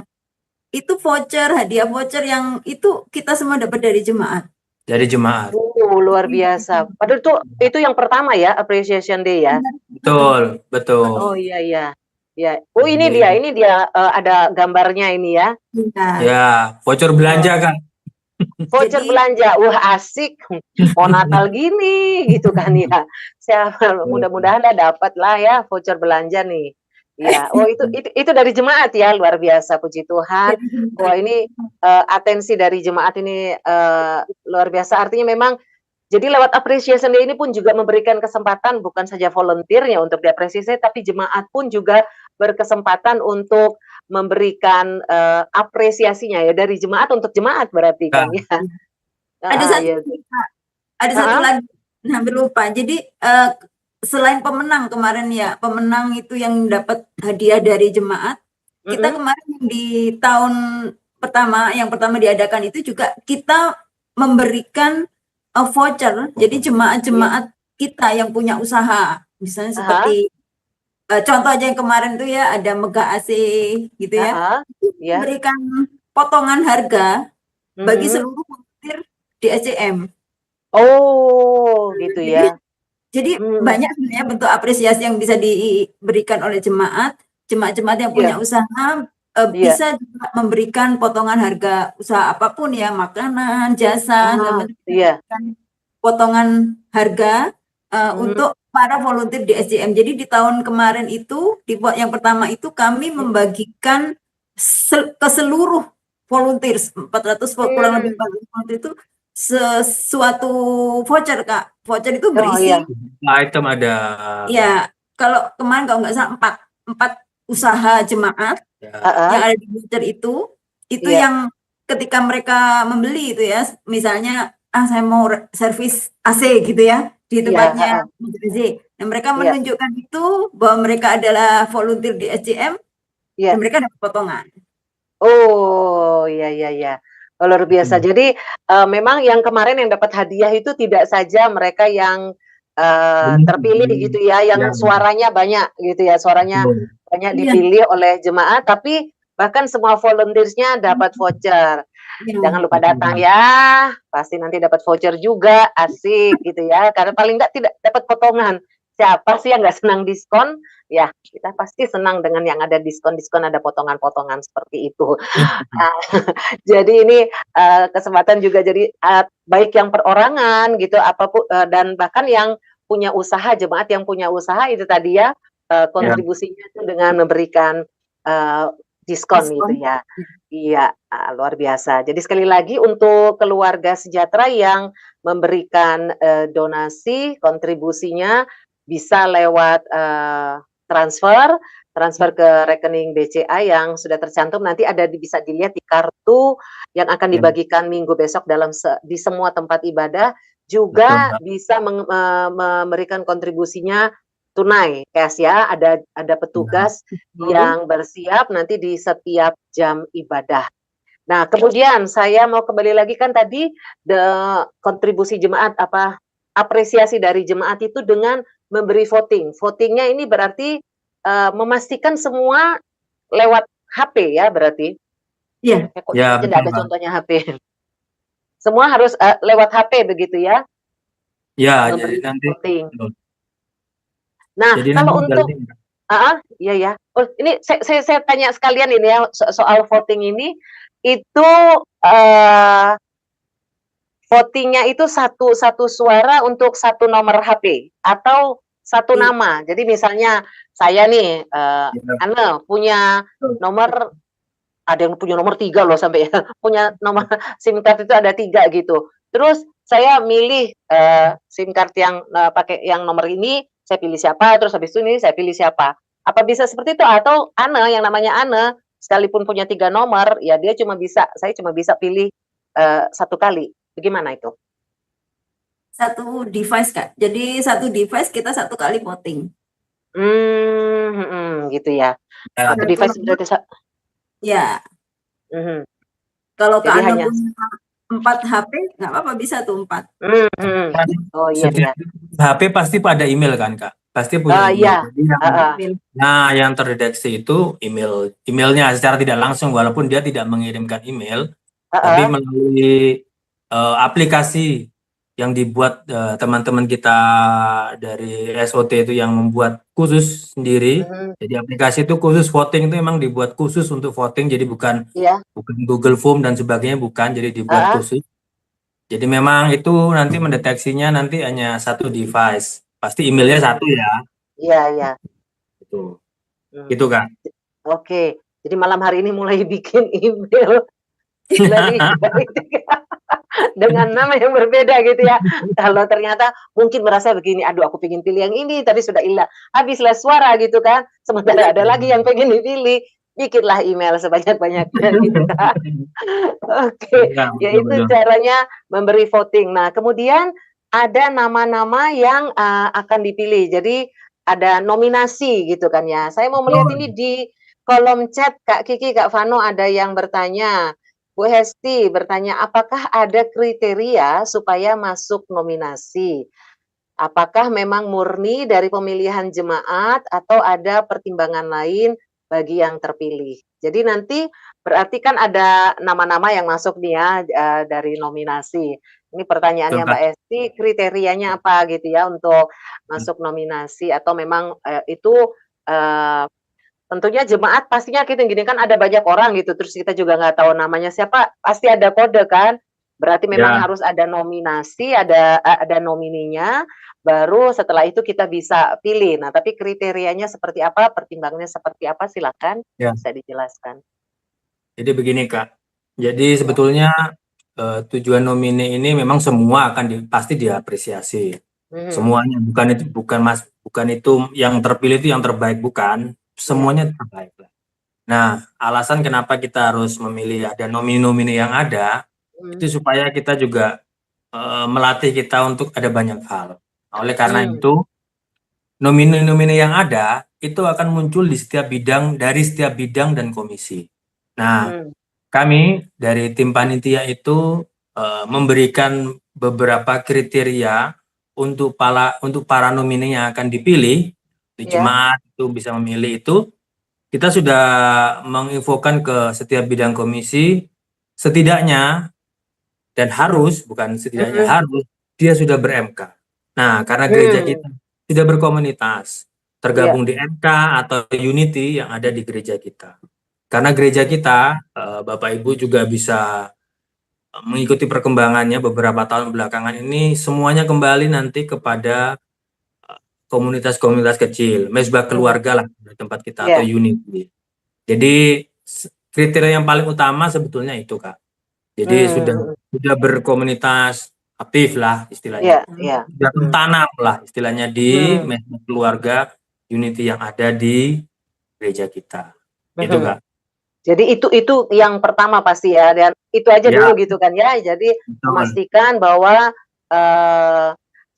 Itu voucher, hadiah voucher yang itu kita semua dapat dari jemaat. Dari jemaat. Luar biasa. Padahal itu yang pertama ya, Appreciation Day ya? Betul, Oh, betul. iya iya. Ya. Oh, Jadi, ini dia, ada gambarnya ini ya, Iya. ya, voucher belanja oh, Kak. voucher Jadi belanja. Wah, asik, mau Natal gini, gitu kan ya. Mudah-mudahan dapat lah ya voucher belanja nih. Iya, oh itu dari jemaat ya, luar biasa, puji Tuhan. dari jemaat. Wah ini, atensi dari jemaat ini, luar biasa, artinya memang jadi lewat Appreciation Day ini pun juga memberikan kesempatan bukan saja volunteer-nya untuk diapresiasi, tapi jemaat pun juga berkesempatan untuk memberikan, apresiasinya ya, dari jemaat untuk jemaat berarti kan Kak, ya? Ada Heeh, satu iya. lagi, Kak. Ada satu Heeh, lagi, hampir lupa. Jadi, selain pemenang kemarin ya, pemenang itu yang dapat hadiah dari jemaat, kita mhm, kemarin di tahun pertama, yang pertama diadakan itu juga kita memberikan, voucher. Jadi iya, jemaat-jemaat kita yang punya usaha, misalnya aha, seperti, contoh aja yang kemarin tuh ya, ada Mega AC gitu ya, heeh, itu iya, memberikan potongan harga bagi mhm. seluruh volunteer di SCM. Oh, gitu Jadi ya? jadi Mmm, banyak sebenarnya bentuk apresiasi yang bisa diberikan oleh jemaat-jemaat yang punya iya usaha, iya, bisa juga memberikan potongan harga usaha apapun ya, makanan, jasa, segala macam kita iya, berikan potongan harga, mhm, untuk para volunteer di SJM. Jadi di tahun kemarin itu, yang pertama itu kami mhm, membagikan ke seluruh volunteer, 400 kurang lebih mmm, 400 volunteer itu suatu voucher, Kak. Voucher itu oh berisi iya, item ada. ya, kalau nggak salah 4 4 usaha jemaat Ya, heeh, yang ada di voucher itu iya yang ketika mereka membeli itu ya, misalnya, saya mau servis AC gitu ya, di iya, tempatnya heeh, AC. Nah, mereka iya menunjukkan itu bahwa mereka adalah volunteer di SJM dan iya. mereka dapat potongan. Oh, iya iya iya. Oh, luar biasa. betul. Jadi, memang yang kemarin yang dapat hadiah itu tidak saja mereka yang, terpilih gitu ya, Ya, yang suaranya banyak gitu ya, suaranya betul. banyak Iya, dipilih oleh jemaat, tapi bahkan semua volunteers-nya dapat voucher. Jangan iya, lupa datang ya, pasti nanti dapat voucher juga, asik gitu ya, karena paling enggak tidak dapat potongan. siapa sih yang nggak senang diskon? Ya, kita pasti senang dengan yang ada diskon-diskon, ada potongan-potongan seperti itu. Nah, jadi ini, kesempatan juga jadi, baik yang perorangan gitu, dan bahkan yang punya usaha, jemaat yang punya usaha itu tadi ya, Ya. kontribusinya itu dengan memberikan, eee, diskon gitu Diskon. ya. Iya, luar biasa. Jadi sekali lagi untuk keluarga sejahtera yang memberikan, donasi, kontribusinya bisa lewat, transfer ke rekening BCA yang sudah tercantum, nanti bisa dilihat di kartu yang akan Ya. dibagikan minggu besok di semua tempat ibadah, Betul, juga Mbak. bisa memberikan kontribusinya tunai, cash ya, ada petugas yang bersiap nanti di setiap jam ibadah. Nah, kemudian saya mau kembali lagi, kan tadi kontribusi jemaat, apresiasi dari jemaat itu dengan memberi voting. Voting-nya ini berarti, memastikan semua lewat HP ya berarti? Iya. Kok Ya, aja nggak betul, ada Mbak. contohnya HP. Semua harus, lewat HP begitu ya? Ya, jadi Memberi nanti voting. betul. Nah, Jadi nanti kalau tinggal untuk ini, Mbak. iya ya. Oh, ini saya tanya sekalian ini ya, soal voting ini, itu, voting-nya itu satu suara untuk satu nomor HP atau satu Iya. nama? Jadi misalnya saya nih, Ya, Ane punya betul. nomor, ada yang punya nomor 3 loh sampai ya, punya nomor SIM card itu ada 3 gitu. Terus saya milih, SIM card yang, pakai yang nomor ini, saya pilih siapa, terus habis itu ini saya pilih siapa. Apa bisa seperti itu? Atau Ane, yang namanya Ane, sekalipun punya 3 nomor, ya saya cuma bisa pilih, 1 kali. Bagaimana itu? Satu device, Kak. Jadi satu device kita 1 kali voting. Gitu ya. Ya. 1 Satu device nomor. berarti Ya. mhm. Kalau Kak Jadi Ana hanya punya 4 HP, nggak apa-apa, bisa tuh 4. Kan Oh, iya iya. setiap HP pasti pada email kan, Kak? Pasti punya email. Iya, Jadi heeh. yang terdeteksi itu emailnya secara tidak langsung, walaupun dia tidak mengirimkan email, tapi Heeh. melalui aplikasi yang dibuat teman-teman kita dari SOT itu yang membuat khusus sendiri. Mhm. Jadi aplikasi itu khusus voting, itu memang dibuat khusus untuk voting, jadi bukan Iya. Google Form dan sebagainya, bukan, jadi dibuat Heeh. khusus. Jadi memang itu nanti mendeteksinya nanti hanya 1 device. Pasti emailnya 1 ya. Iya iya. Gitu. Mmm. Gitu, Kak. Oke. Jadi malam hari ini mulai bikin email dari dengan nama yang berbeda gitu ya. Kalau ternyata mungkin merasa begini, "Aduh, aku pengen pilih yang ini," tapi sudah habislah suara gitu kan. Sementara ada lagi yang pengen dipilih, bikinlah email sebanyak-banyaknya gitu kan. Oke, Iya, ya betul itu betul. caranya memberi voting. Nah, kemudian ada nama-nama yang, akan dipilih. Jadi ada nominasi gitu kan ya. Saya mau melihat ini di kolom chat Kak Kiki, Kak Vano ada yang bertanya. Bu Hesti bertanya, apakah ada kriteria supaya masuk nominasi? Apakah memang murni dari pemilihan jemaat atau ada pertimbangan lain bagi yang terpilih? Jadi nanti berarti kan ada nama-nama yang masuk nih ya, dari nominasi. Ini Betul, pertanyaannya Kak. Mbak Esti, kriterianya apa gitu ya untuk masuk nominasi atau memang, itu, eee tentunya jemaat pastinya gini kan ada banyak orang gitu, terus kita juga nggak tahu namanya siapa, pasti ada kode kan. Berarti memang Ya. harus ada nominasi, ada nomininya, baru setelah itu kita bisa pilih. Nah, tapi kriterianya seperti apa, pertimbangannya seperti apa, silakan Ya. bisa dijelaskan. Jadi begini, Kak. Jadi Ya. sebetulnya tujuan nomine ini memang semua akan pasti diapresiasi. Mhm. Semuanya, bukan itu yang terpilih itu yang terbaik, bukan. Iya. Semuanya terbaik lah. Nah, alasan kenapa kita harus memilih ada nomine-nomine yang ada, Mhm. itu supaya kita juga melatih kita untuk ada banyak hal. Nah, oleh karena itu, nomine-nomine yang ada itu akan muncul di setiap bidang, dari setiap bidang dan komisi. Nah, kami dari tim panitia itu memberikan beberapa kriteria untuk para nomine yang akan dipilih di Iya. jemaat itu bisa memilih itu. Kita sudah menginfokan ke setiap bidang komisi, setidaknya dan harus, bukan setidaknya, harus dia sudah ber-MK. Nah, karena gereja kita sudah berkomunitas, Iya. tergabung di MK atau Unity yang ada di gereja kita. Karena gereja kita, Bapak Ibu juga bisa mengikuti perkembangannya beberapa tahun belakangan ini, semuanya kembali nanti kepada komunitas-komunitas kecil, mesbah keluarga lah di tempat kita atau Iya. Unity. Jadi kriteria yang paling utama sebetulnya itu, Kak. Jadi sudah berkomunitas aktif lah Iya, istilahnya. iya. Sudah tertanam lah istilahnya di mesbah keluarga Unity yang ada di gereja kita. Itu, Kak. Jadi itu yang pertama pasti ya, dan itu aja Ya, dulu gitu kan ya. Jadi betul. memastikan bahwa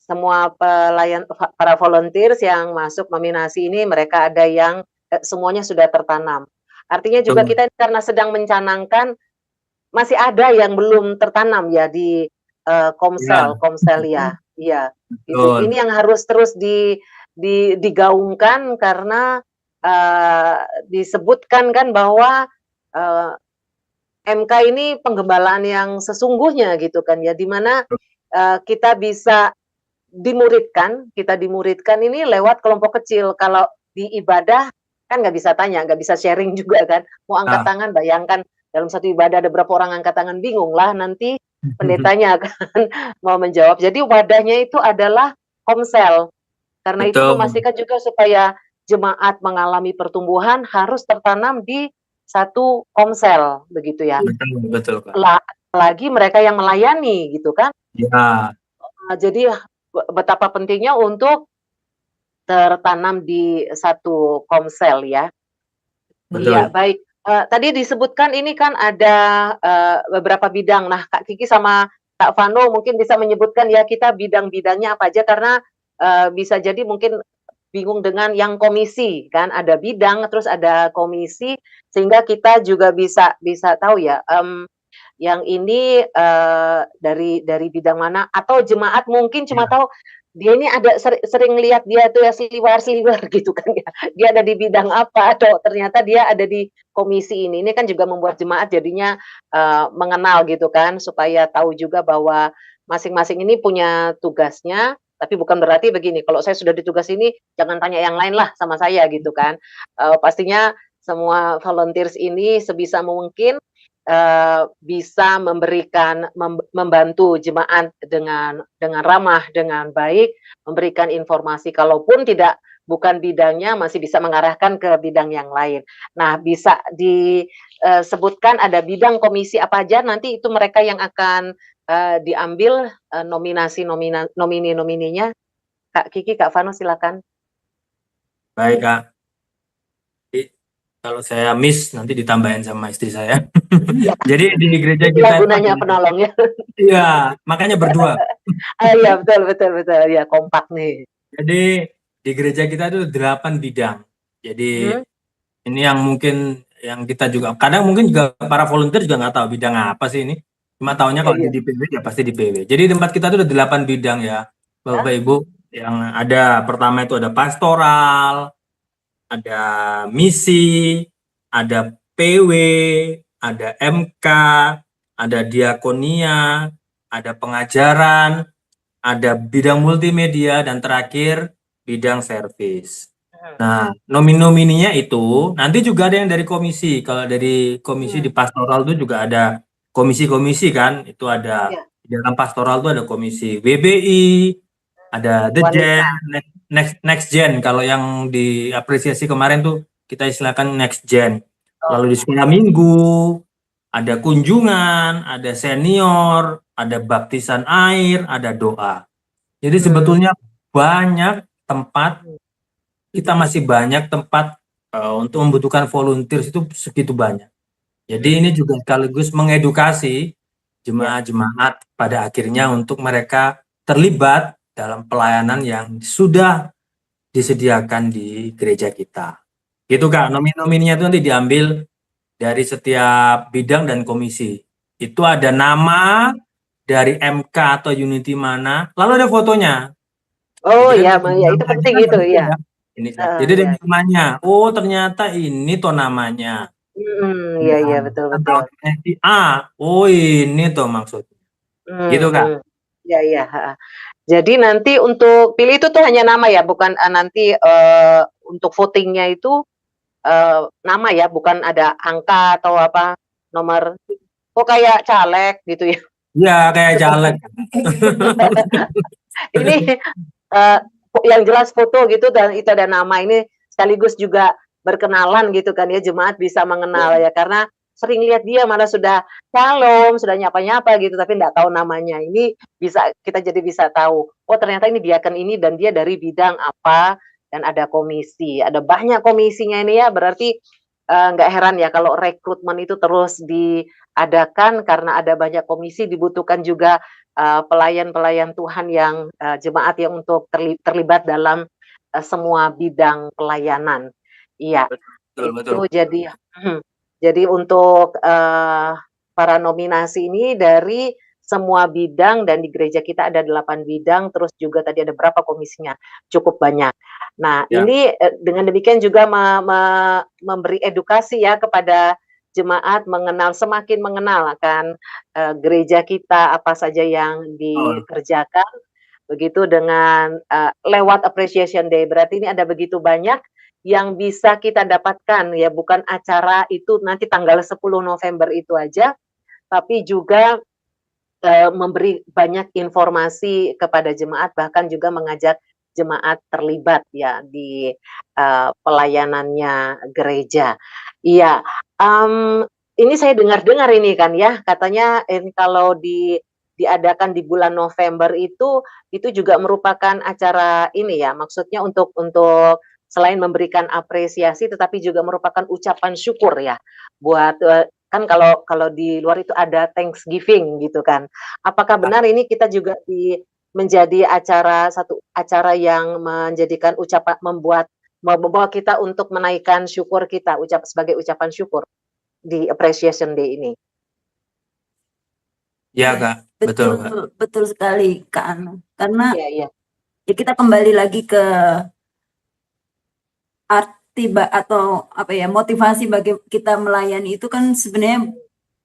semua para volunteers yang masuk nominasi ini mereka ada yang semuanya sudah tertanam. Artinya juga Betul. kita karena sedang mencanangkan masih ada yang belum tertanam ya di Komsel ya. Iya. Itu Betul. ini yang harus terus digaungkan karena disebutkan kan bahwa MK ini penggembalaan yang sesungguhnya gitu kan ya, di mana kita bisa kita dimuridkan ini lewat kelompok kecil. Kalau di ibadah kan nggak bisa tanya, nggak bisa sharing juga kan. Mau angkat tangan, bayangkan dalam satu ibadah ada berapa orang angkat tangan, bingung lah nanti pendetanya akan mau menjawab. Jadi wadahnya itu adalah Komsel. Karena itu Betul. memastikan juga supaya jemaat mengalami pertumbuhan harus tertanam di satu Komsel begitu ya. Betul, Kak. Lagi mereka yang melayani gitu kan. Ya. Jadi betapa pentingnya untuk tertanam di satu Komsel ya. Betul. Iya, baik. Tadi disebutkan ini kan ada beberapa bidang. Nah, Kak Kiki sama Kak Vano mungkin bisa menyebutkan ya kita bidang-bidangnya apa aja, karena bisa jadi mungkin bingung dengan yang komisi kan, ada bidang terus ada komisi, sehingga kita juga bisa tahu ya yang ini dari bidang mana, atau jemaat mungkin cuma tahu dia ini ada sering lihat dia tuh ya seliwer gitu kan ya. Dia ada di bidang apa, atau ternyata dia ada di komisi ini. Ini kan juga membuat jemaat jadinya mengenal gitu kan, supaya tahu juga bahwa masing-masing ini punya tugasnya. Tapi bukan berarti begini, kalau saya sudah ditugas ini jangan tanya yang lain lah sama saya gitu kan. Pastinya semua volunteers ini sebisa mungkin bisa membantu jemaat dengan ramah, dengan baik, memberikan informasi. Kalaupun bukan bidangnya, masih bisa mengarahkan ke bidang yang lain. Nah, bisa disebutkan ada bidang komisi apa aja, nanti itu mereka yang akan diambil nomini-nomininya. Kak Kiki, Kak Vano silakan. Baik, Kak. Kalau saya miss nanti ditambahin sama istri saya. Jadi di gereja kita gunanya penolong ya. Iya, makanya berdua. Iya, betul ya, kompak nih. Jadi di gereja kita itu 8 bidang. Jadi ini yang mungkin yang kita juga kadang mungkin juga para volunteer juga nggak tahu bidang apa sih ini. Cuma tahunya kalau di PW ya pasti di PW. Jadi tempat kita itu ada 8 bidang ya, Bapak Ibu. Yang ada pertama itu ada pastoral, ada misi, ada PW, ada MK, ada diakonia, ada pengajaran, ada bidang multimedia, dan terakhir bidang servis. Nah, nomininya itu nanti juga ada yang dari komisi. Kalau dari komisi di pastoral itu juga ada komisi-komisi kan, itu ada di dalam pastoral itu ada komisi WBI, ada The Gen, Next Gen. Kalau yang diapresiasi kemarin tuh kita istilahkan Next Gen. Lalu di sekolah minggu ada kunjungan, ada senior, ada baptisan air, ada doa. Jadi sebetulnya banyak tempat, kita masih banyak tempat untuk membutuhkan volunteers itu segitu banyak. Jadi ini juga sekaligus mengedukasi jemaat-jemaat pada akhirnya untuk mereka terlibat dalam pelayanan yang sudah disediakan di gereja kita. Gitu, Kak, nomininya itu nanti diambil dari setiap bidang dan komisi. Itu ada nama dari MK atau Unity mana, lalu ada fotonya. Oh Jadi iya, itu penting kan itu ya. Ini kan. Jadi ada namanya. Oh, ternyata ini toh namanya. Iya, betul. Oh, ini toh maksudnya. Gitu, Kak. Iya. Jadi nanti untuk pilih itu tuh hanya nama ya, bukan nanti untuk votingnya itu nama ya, bukan ada angka atau apa nomor. Oh kayak caleg gitu ya? Iya kayak caleg. Ini yang jelas foto gitu dan itu ada nama ini sekaligus juga berkenalan gitu kan ya, jemaat bisa mengenal ya karena sering lihat dia malah sudah shalom, sudah nyapa-nyapa gitu tapi nggak tahu namanya. Ini kita jadi bisa tahu, oh ternyata ini diaken ini dan dia dari bidang apa dan ada komisi, ada banyak komisinya ini ya berarti nggak heran ya kalau rekrutmen itu terus diadakan karena ada banyak komisi dibutuhkan juga pelayan-pelayan Tuhan yang jemaat yang untuk terlibat dalam semua bidang pelayanan. Iya, itu Betul. jadi untuk para nominasi ini dari semua bidang dan di gereja kita ada 8 bidang, terus juga tadi ada berapa komisinya, cukup banyak. Nah, Ya. ini dengan demikian juga memberi edukasi ya kepada jemaat semakin mengenal akan gereja kita apa saja yang dikerjakan. Begitu dengan lewat Appreciation Day. Berarti ini ada begitu banyak yang bisa kita dapatkan ya, bukan acara itu nanti tanggal 10 November itu aja, tapi juga memberi banyak informasi kepada jemaat bahkan juga mengajak jemaat terlibat ya di pelayanannya gereja. Iya, ini saya dengar-dengar ini kan ya, katanya kalau diadakan di bulan November itu juga merupakan acara ini ya, maksudnya untuk selain memberikan apresiasi tetapi juga merupakan ucapan syukur ya buat kan kalau di luar itu ada Thanksgiving gitu kan. Apakah benar ini kita juga menjadi satu acara yang menjadikan membawa kita untuk menaikkan syukur kita sebagai ucapan syukur di Appreciation Day ini? Ya Kak, betul Kak. Betul sekali Kak Anu. Karena ya kita kembali lagi ke arti atau apa ya, motivasi bagi kita melayani itu kan sebenarnya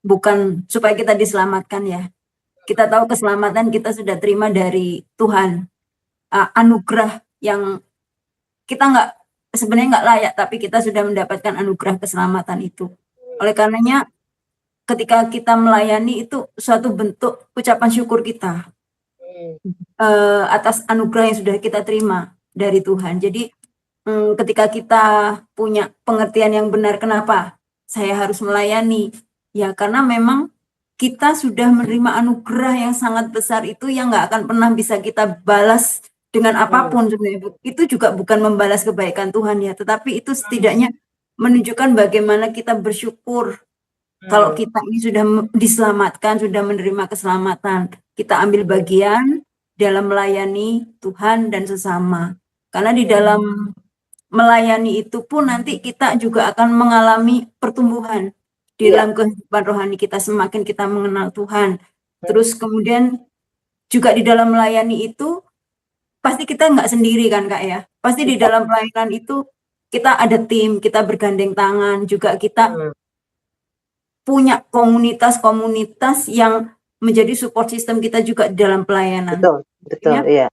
bukan supaya kita diselamatkan ya. Kita tahu keselamatan kita sudah terima dari Tuhan, anugerah yang kita sebenarnya nggak layak, tapi kita sudah mendapatkan anugerah keselamatan itu. Oleh karenanya ketika kita melayani itu suatu bentuk ucapan syukur kita atas anugerah yang sudah kita terima dari Tuhan. Jadi ketika kita punya pengertian yang benar kenapa saya harus melayani, ya karena memang kita sudah menerima anugerah yang sangat besar itu yang nggak akan pernah bisa kita balas dengan apapun sebenarnya. Itu juga bukan membalas kebaikan Tuhan ya, tetapi itu setidaknya menunjukkan bagaimana kita bersyukur kalau kita ini sudah diselamatkan, sudah menerima keselamatan. Kita ambil bagian dalam melayani Tuhan dan sesama. Karena di dalam melayani itu pun nanti kita juga akan mengalami pertumbuhan di dalam kehidupan rohani kita, semakin kita mengenal Tuhan. Terus kemudian juga di dalam melayani itu pasti kita nggak sendiri kan Kak ya. Pasti di dalam pelayanan itu kita ada tim, kita bergandeng tangan, juga kita punya komunitas-komunitas yang menjadi support system kita juga di dalam pelayanan. Betul, iya.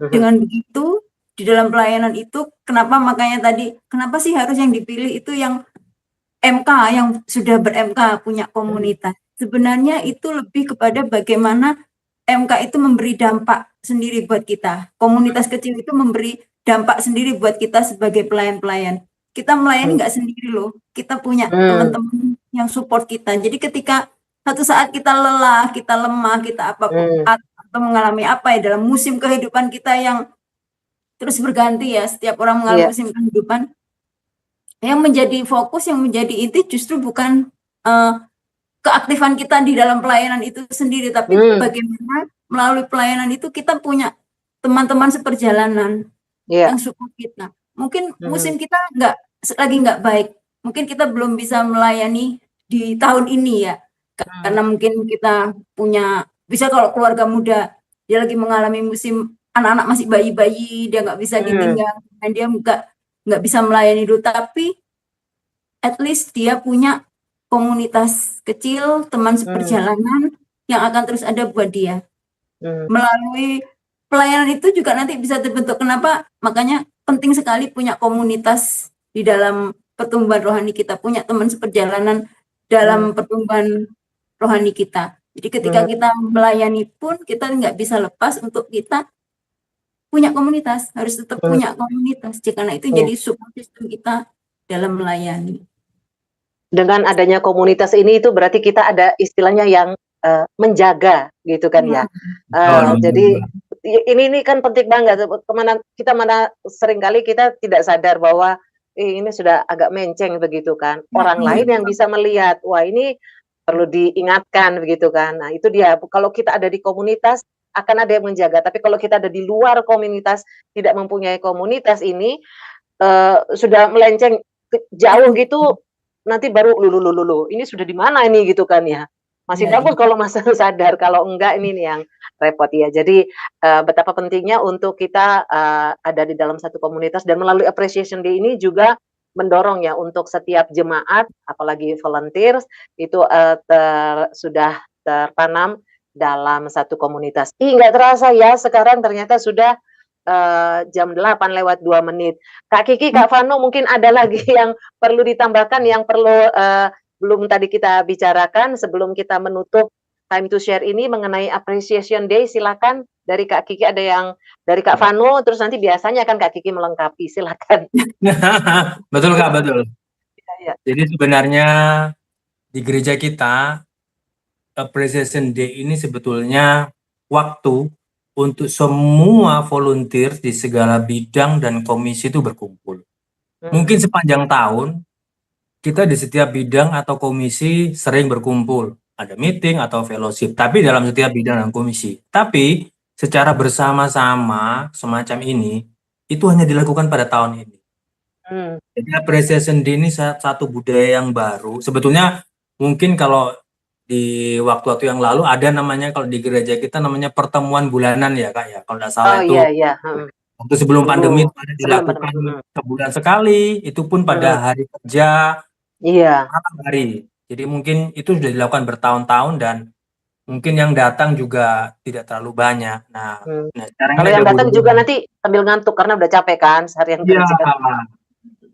Dengan begitu di dalam pelayanan itu kenapa sih harus yang dipilih itu yang MK, yang sudah ber-MK punya komunitas. Sebenarnya itu lebih kepada bagaimana MK itu memberi dampak sendiri buat kita. Komunitas kecil itu memberi dampak sendiri buat kita sebagai pelayan-pelayan. Kita melayani nggak sendiri loh. Kita punya teman-teman yang support kita. Jadi ketika satu saat kita lelah, kita lemah, kita apapun atau mengalami apa ya dalam musim kehidupan kita yang terus berganti ya, setiap orang mengalami musim kehidupan, yang menjadi fokus, yang menjadi inti justru bukan keaktifan kita di dalam pelayanan itu sendiri, tapi bagaimana melalui pelayanan itu kita punya teman-teman seperjalanan yang support kita. Mungkin musim kita lagi nggak baik, mungkin kita belum bisa melayani di tahun ini ya, karena mungkin kita bisa kalau keluarga muda dia lagi mengalami musim anak-anak masih bayi-bayi, dia nggak bisa ditinggal, dan dia nggak bisa melayani dulu, tapi at least dia punya komunitas kecil, teman seperjalanan yang akan terus ada buat dia. Melalui pelayanan itu juga nanti bisa terbentuk. Kenapa? Makanya penting sekali punya komunitas di dalam pertumbuhan rohani kita, punya teman seperjalanan dalam pertumbuhan rohani kita. Jadi ketika kita melayani pun kita nggak bisa lepas untuk kita punya komunitas, harus tetap punya komunitas. Karena itu jadi support system kita dalam melayani. Dengan adanya komunitas ini itu berarti kita ada istilahnya yang menjaga gitu kan ya. Jadi ini kan penting banget. Mana seringkali kita tidak sadar bahwa ini sudah agak menceng begitu kan. Orang lain yang bisa melihat, wah ini perlu diingatkan begitu kan. Nah itu dia, kalau kita ada di komunitas akan ada yang menjaga. Tapi kalau kita ada di luar komunitas, tidak mempunyai komunitas ini, sudah melenceng jauh gitu, nanti baru lulu ini sudah di mana ini gitu kan ya. Masih bagus kalau Mas sadar, kalau enggak ini nih yang repot ya. Jadi betapa pentingnya untuk kita ada di dalam satu komunitas, dan melalui Appreciation Day ini juga mendorong ya untuk setiap jemaat, apalagi volunteers itu sudah tertanam dalam satu komunitas. Nggak terasa ya, sekarang ternyata sudah jam 8:02. Kak Kiki, Kak Vano, mungkin ada lagi yang perlu ditambahkan, yang perlu belum tadi kita bicarakan sebelum kita menutup Time to Share ini mengenai Appreciation Day. Silakan dari Kak Kiki, ada yang dari Kak Vano, terus nanti biasanya kan Kak Kiki melengkapi. Silakan. Betul Kak, betul. Ya. Jadi sebenarnya di gereja kita Appreciation Day ini sebetulnya waktu untuk semua volunteer di segala bidang dan komisi itu berkumpul. Mungkin sepanjang tahun kita di setiap bidang atau komisi sering berkumpul, ada meeting atau fellowship, tapi dalam setiap bidang dan komisi. Tapi secara bersama-sama semacam ini, itu hanya dilakukan pada tahun ini. Jadi Appreciation Day ini satu budaya yang baru. Sebetulnya mungkin kalau di waktu-waktu yang lalu ada namanya, kalau di gereja kita namanya pertemuan bulanan ya Kak ya, kalau tidak salah itu. Waktu sebelum pandemi itu ada dilakukan sebulan sekali, itu pun pada hari kerja. Hari. Jadi mungkin itu sudah dilakukan bertahun-tahun dan mungkin yang datang juga tidak terlalu banyak. Nah, kalau yang datang juga nanti sambil ngantuk karena udah capek kan seharian kerja.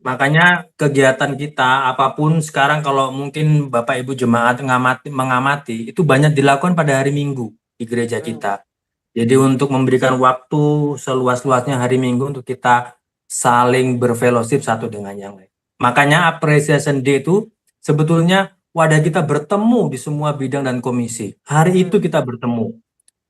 Makanya kegiatan kita apapun sekarang, kalau mungkin Bapak Ibu jemaat mengamati itu banyak dilakukan pada hari Minggu di gereja kita. Jadi untuk memberikan waktu seluas-luasnya hari Minggu untuk kita saling berfellowship satu dengan yang lain. Makanya Appreciation Day itu sebetulnya wadah kita bertemu di semua bidang dan komisi. Hari itu kita bertemu.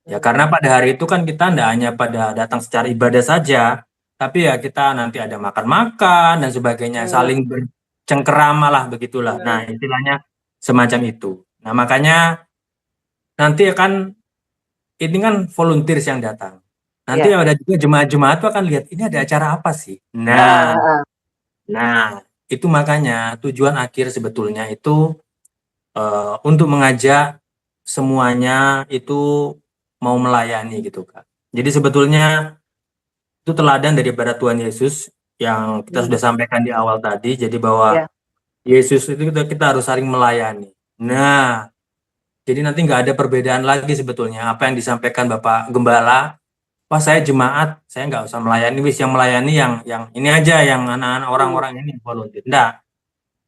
Ya karena pada hari itu kan kita tidak hanya pada datang secara ibadah saja, tapi ya kita nanti ada makan-makan dan sebagainya, saling bercengkerama lah begitulah. Nah istilahnya semacam itu. Nah makanya nanti akan, ini kan volunteers yang datang. Nanti ada juga jemaat-jemaat tuh akan lihat ini ada acara apa sih. Nah itu makanya tujuan akhir sebetulnya itu untuk mengajak semuanya itu mau melayani gitu Kak. Jadi sebetulnya itu teladan daripada Tuhan Yesus yang kita sudah sampaikan di awal tadi. Jadi bahwa Yesus itu kita harus saling melayani. Nah, jadi nanti nggak ada perbedaan lagi sebetulnya. Apa yang disampaikan Bapak Gembala, wah saya jemaat, saya nggak usah melayani, wis yang melayani yang ini aja, yang anak-anak orang-orang ini volunteer. Enggak.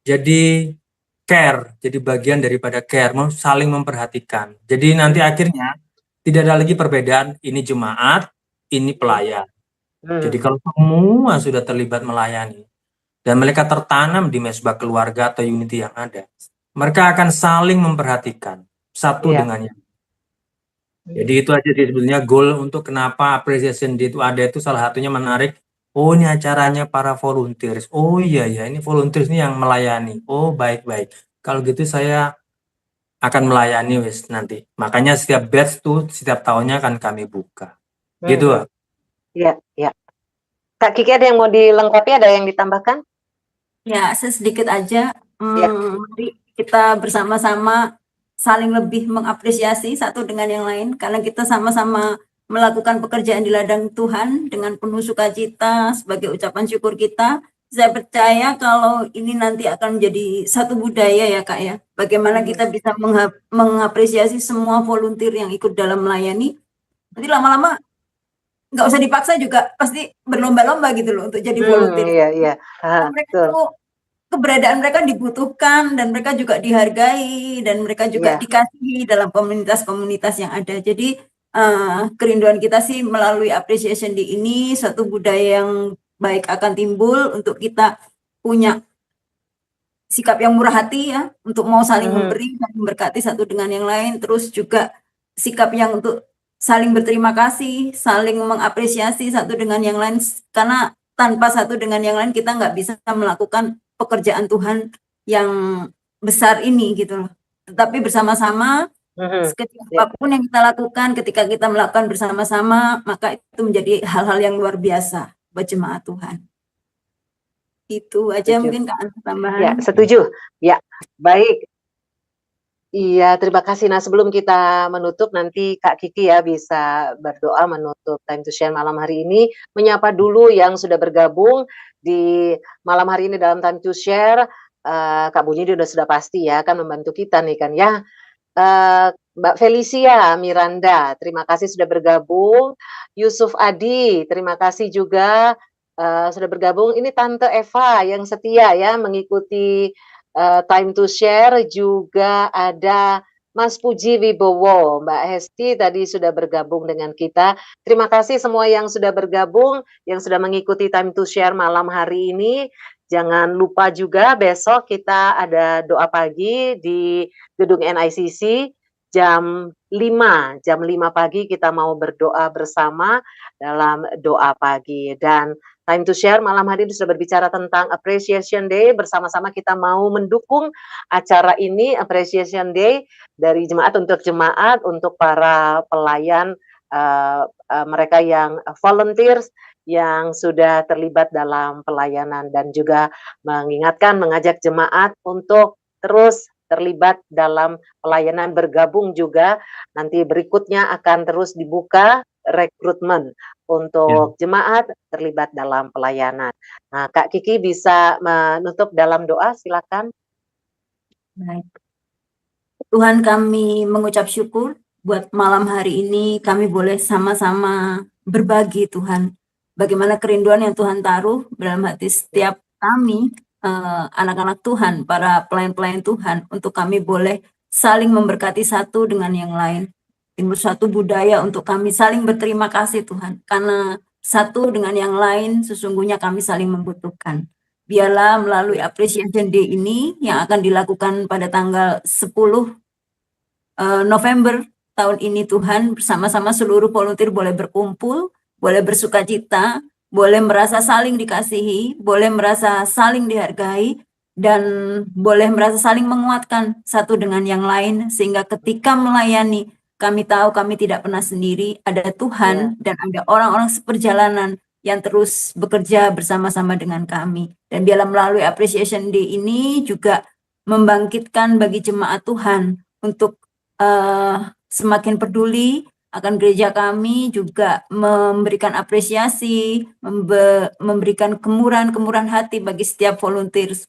Jadi care, jadi bagian daripada care, saling memperhatikan. Jadi nanti akhirnya tidak ada lagi perbedaan, ini jemaat, ini pelayan. Jadi kalau semua sudah terlibat melayani dan mereka tertanam di mesbah keluarga atau unity yang ada, mereka akan saling memperhatikan satu dengan yang. Jadi itu aja sebetulnya goal untuk kenapa Appreciation Day itu ada, itu salah satunya menarik. Oh ini acaranya para volunteers. Oh iya ya, ini volunteers ini yang melayani. Oh baik-baik. Kalau gitu saya akan melayani wis nanti. Makanya setiap batch tuh setiap tahunnya akan kami buka. Gitu. Iya, ya. Kak Kiki ada yang mau dilengkapi, ada yang ditambahkan? Ya, sedikit aja. Mari kita bersama-sama saling lebih mengapresiasi satu dengan yang lain, karena kita sama-sama melakukan pekerjaan di ladang Tuhan dengan penuh sukacita sebagai ucapan syukur kita. Saya percaya kalau ini nanti akan menjadi satu budaya ya Kak ya. Bagaimana kita bisa mengapresiasi semua volunteer yang ikut dalam melayani. Nanti lama-lama nggak usah dipaksa juga pasti berlomba-lomba gitu loh untuk jadi volunteer. Iya, iya. Dan mereka tuh keberadaan mereka dibutuhkan dan mereka juga dihargai dan mereka juga Iya. dikasihi dalam komunitas-komunitas yang ada. Jadi kerinduan kita sih melalui appreciation day ini suatu budaya yang baik akan timbul untuk kita punya sikap yang murah hati ya, untuk mau saling memberi dan memberkati satu dengan yang lain, terus juga sikap yang untuk saling berterima kasih, saling mengapresiasi satu dengan yang lain, karena tanpa satu dengan yang lain kita nggak bisa melakukan pekerjaan Tuhan yang besar ini gitu loh. Tetapi bersama-sama, sekecil apapun yang kita lakukan, ketika kita melakukan bersama-sama, maka itu menjadi hal-hal yang luar biasa buat jemaat Tuhan. Itu aja Setuju. mungkin Kak Ana tambahan. Ya, setuju. Ya, baik. Iya, terima kasih. Nah, sebelum kita menutup, nanti Kak Kiki ya bisa berdoa menutup Time to Share malam hari ini. Menyapa dulu yang sudah bergabung di malam hari ini dalam Time to Share. Kak Bunyi sudah pasti ya akan membantu kita nih kan ya. Mbak Felicia Miranda, terima kasih sudah bergabung. Yusuf Adi, terima kasih juga sudah bergabung. Ini Tante Eva yang setia ya mengikuti Time to Share. Juga ada Mas Puji Wibowo, Mbak Hesti tadi sudah bergabung dengan kita. Terima kasih semua yang sudah bergabung, yang sudah mengikuti Time to Share malam hari ini. Jangan lupa juga besok kita ada doa pagi di gedung NICC jam 5 pagi kita mau berdoa bersama dalam doa pagi. Dan Time to Share malam hari ini sudah berbicara tentang Appreciation Day. Bersama-sama kita mau mendukung acara ini, Appreciation Day, dari jemaat untuk jemaat, untuk para pelayan, mereka yang volunteers, yang sudah terlibat dalam pelayanan, dan juga mengingatkan, mengajak jemaat untuk terus terlibat dalam pelayanan, bergabung juga. Nanti berikutnya akan terus dibuka rekrutmen untuk jemaat terlibat dalam pelayanan. Nah, Kak Kiki bisa menutup dalam doa, silakan. Baik. Tuhan, kami mengucap syukur buat malam hari ini kami boleh sama-sama berbagi Tuhan. Bagaimana kerinduan yang Tuhan taruh dalam hati setiap kami, anak-anak Tuhan, para pelayan-pelayan Tuhan, untuk kami boleh saling memberkati satu dengan yang lain. Timbul suatu budaya untuk kami saling berterima kasih Tuhan, karena satu dengan yang lain sesungguhnya kami saling membutuhkan. Biarlah melalui Appreciation Day ini yang akan dilakukan pada tanggal 10 November tahun ini Tuhan, bersama-sama seluruh volunteer boleh berkumpul, boleh bersukacita, boleh merasa saling dikasihi, boleh merasa saling dihargai, dan boleh merasa saling menguatkan satu dengan yang lain, sehingga ketika melayani kami tahu kami tidak pernah sendiri, ada Tuhan dan ada orang-orang seperjalanan yang terus bekerja bersama-sama dengan kami. Dan biarlah melalui Appreciation Day ini juga membangkitkan bagi jemaat Tuhan untuk semakin peduli akan gereja kami, juga memberikan apresiasi, memberikan kemurahan hati bagi setiap volunteers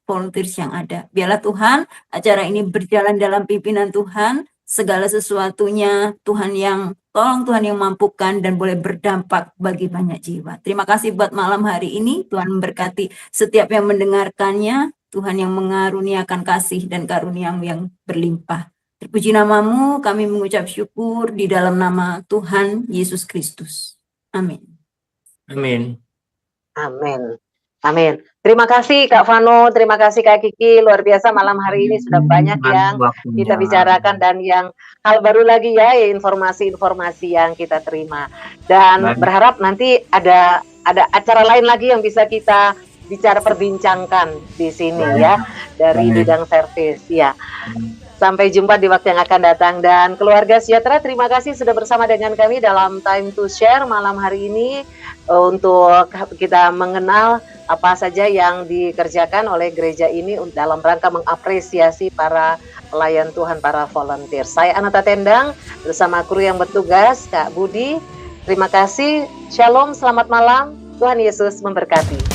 yang ada. Biarlah Tuhan, acara ini berjalan dalam pimpinan Tuhan, segala sesuatunya Tuhan yang tolong, Tuhan yang mampukan, dan boleh berdampak bagi banyak jiwa. Terima kasih buat malam hari ini, Tuhan memberkati setiap yang mendengarkannya, Tuhan yang mengaruniakan kasih dan karunia-Mu yang berlimpah. Terpuji namamu, kami mengucap syukur di dalam nama Tuhan Yesus Kristus. Amin. Amin. Amin. Amin. Terima kasih Kak Vano, terima kasih Kak Kiki, luar biasa malam hari ini sudah banyak yang kita bicarakan dan yang hal baru lagi ya, informasi-informasi yang kita terima. Dan berharap nanti ada acara lain lagi yang bisa kita perbincangkan di sini ya, dari bidang servis ya. Sampai jumpa di waktu yang akan datang. Dan keluarga sejahtera, terima kasih sudah bersama dengan kami dalam Time to Share malam hari ini, untuk kita mengenal apa saja yang dikerjakan oleh gereja ini dalam rangka mengapresiasi para pelayan Tuhan, para volunteer. Saya Anata Tendang bersama kru yang bertugas, Kak Budi. Terima kasih. Shalom, selamat malam. Tuhan Yesus memberkati.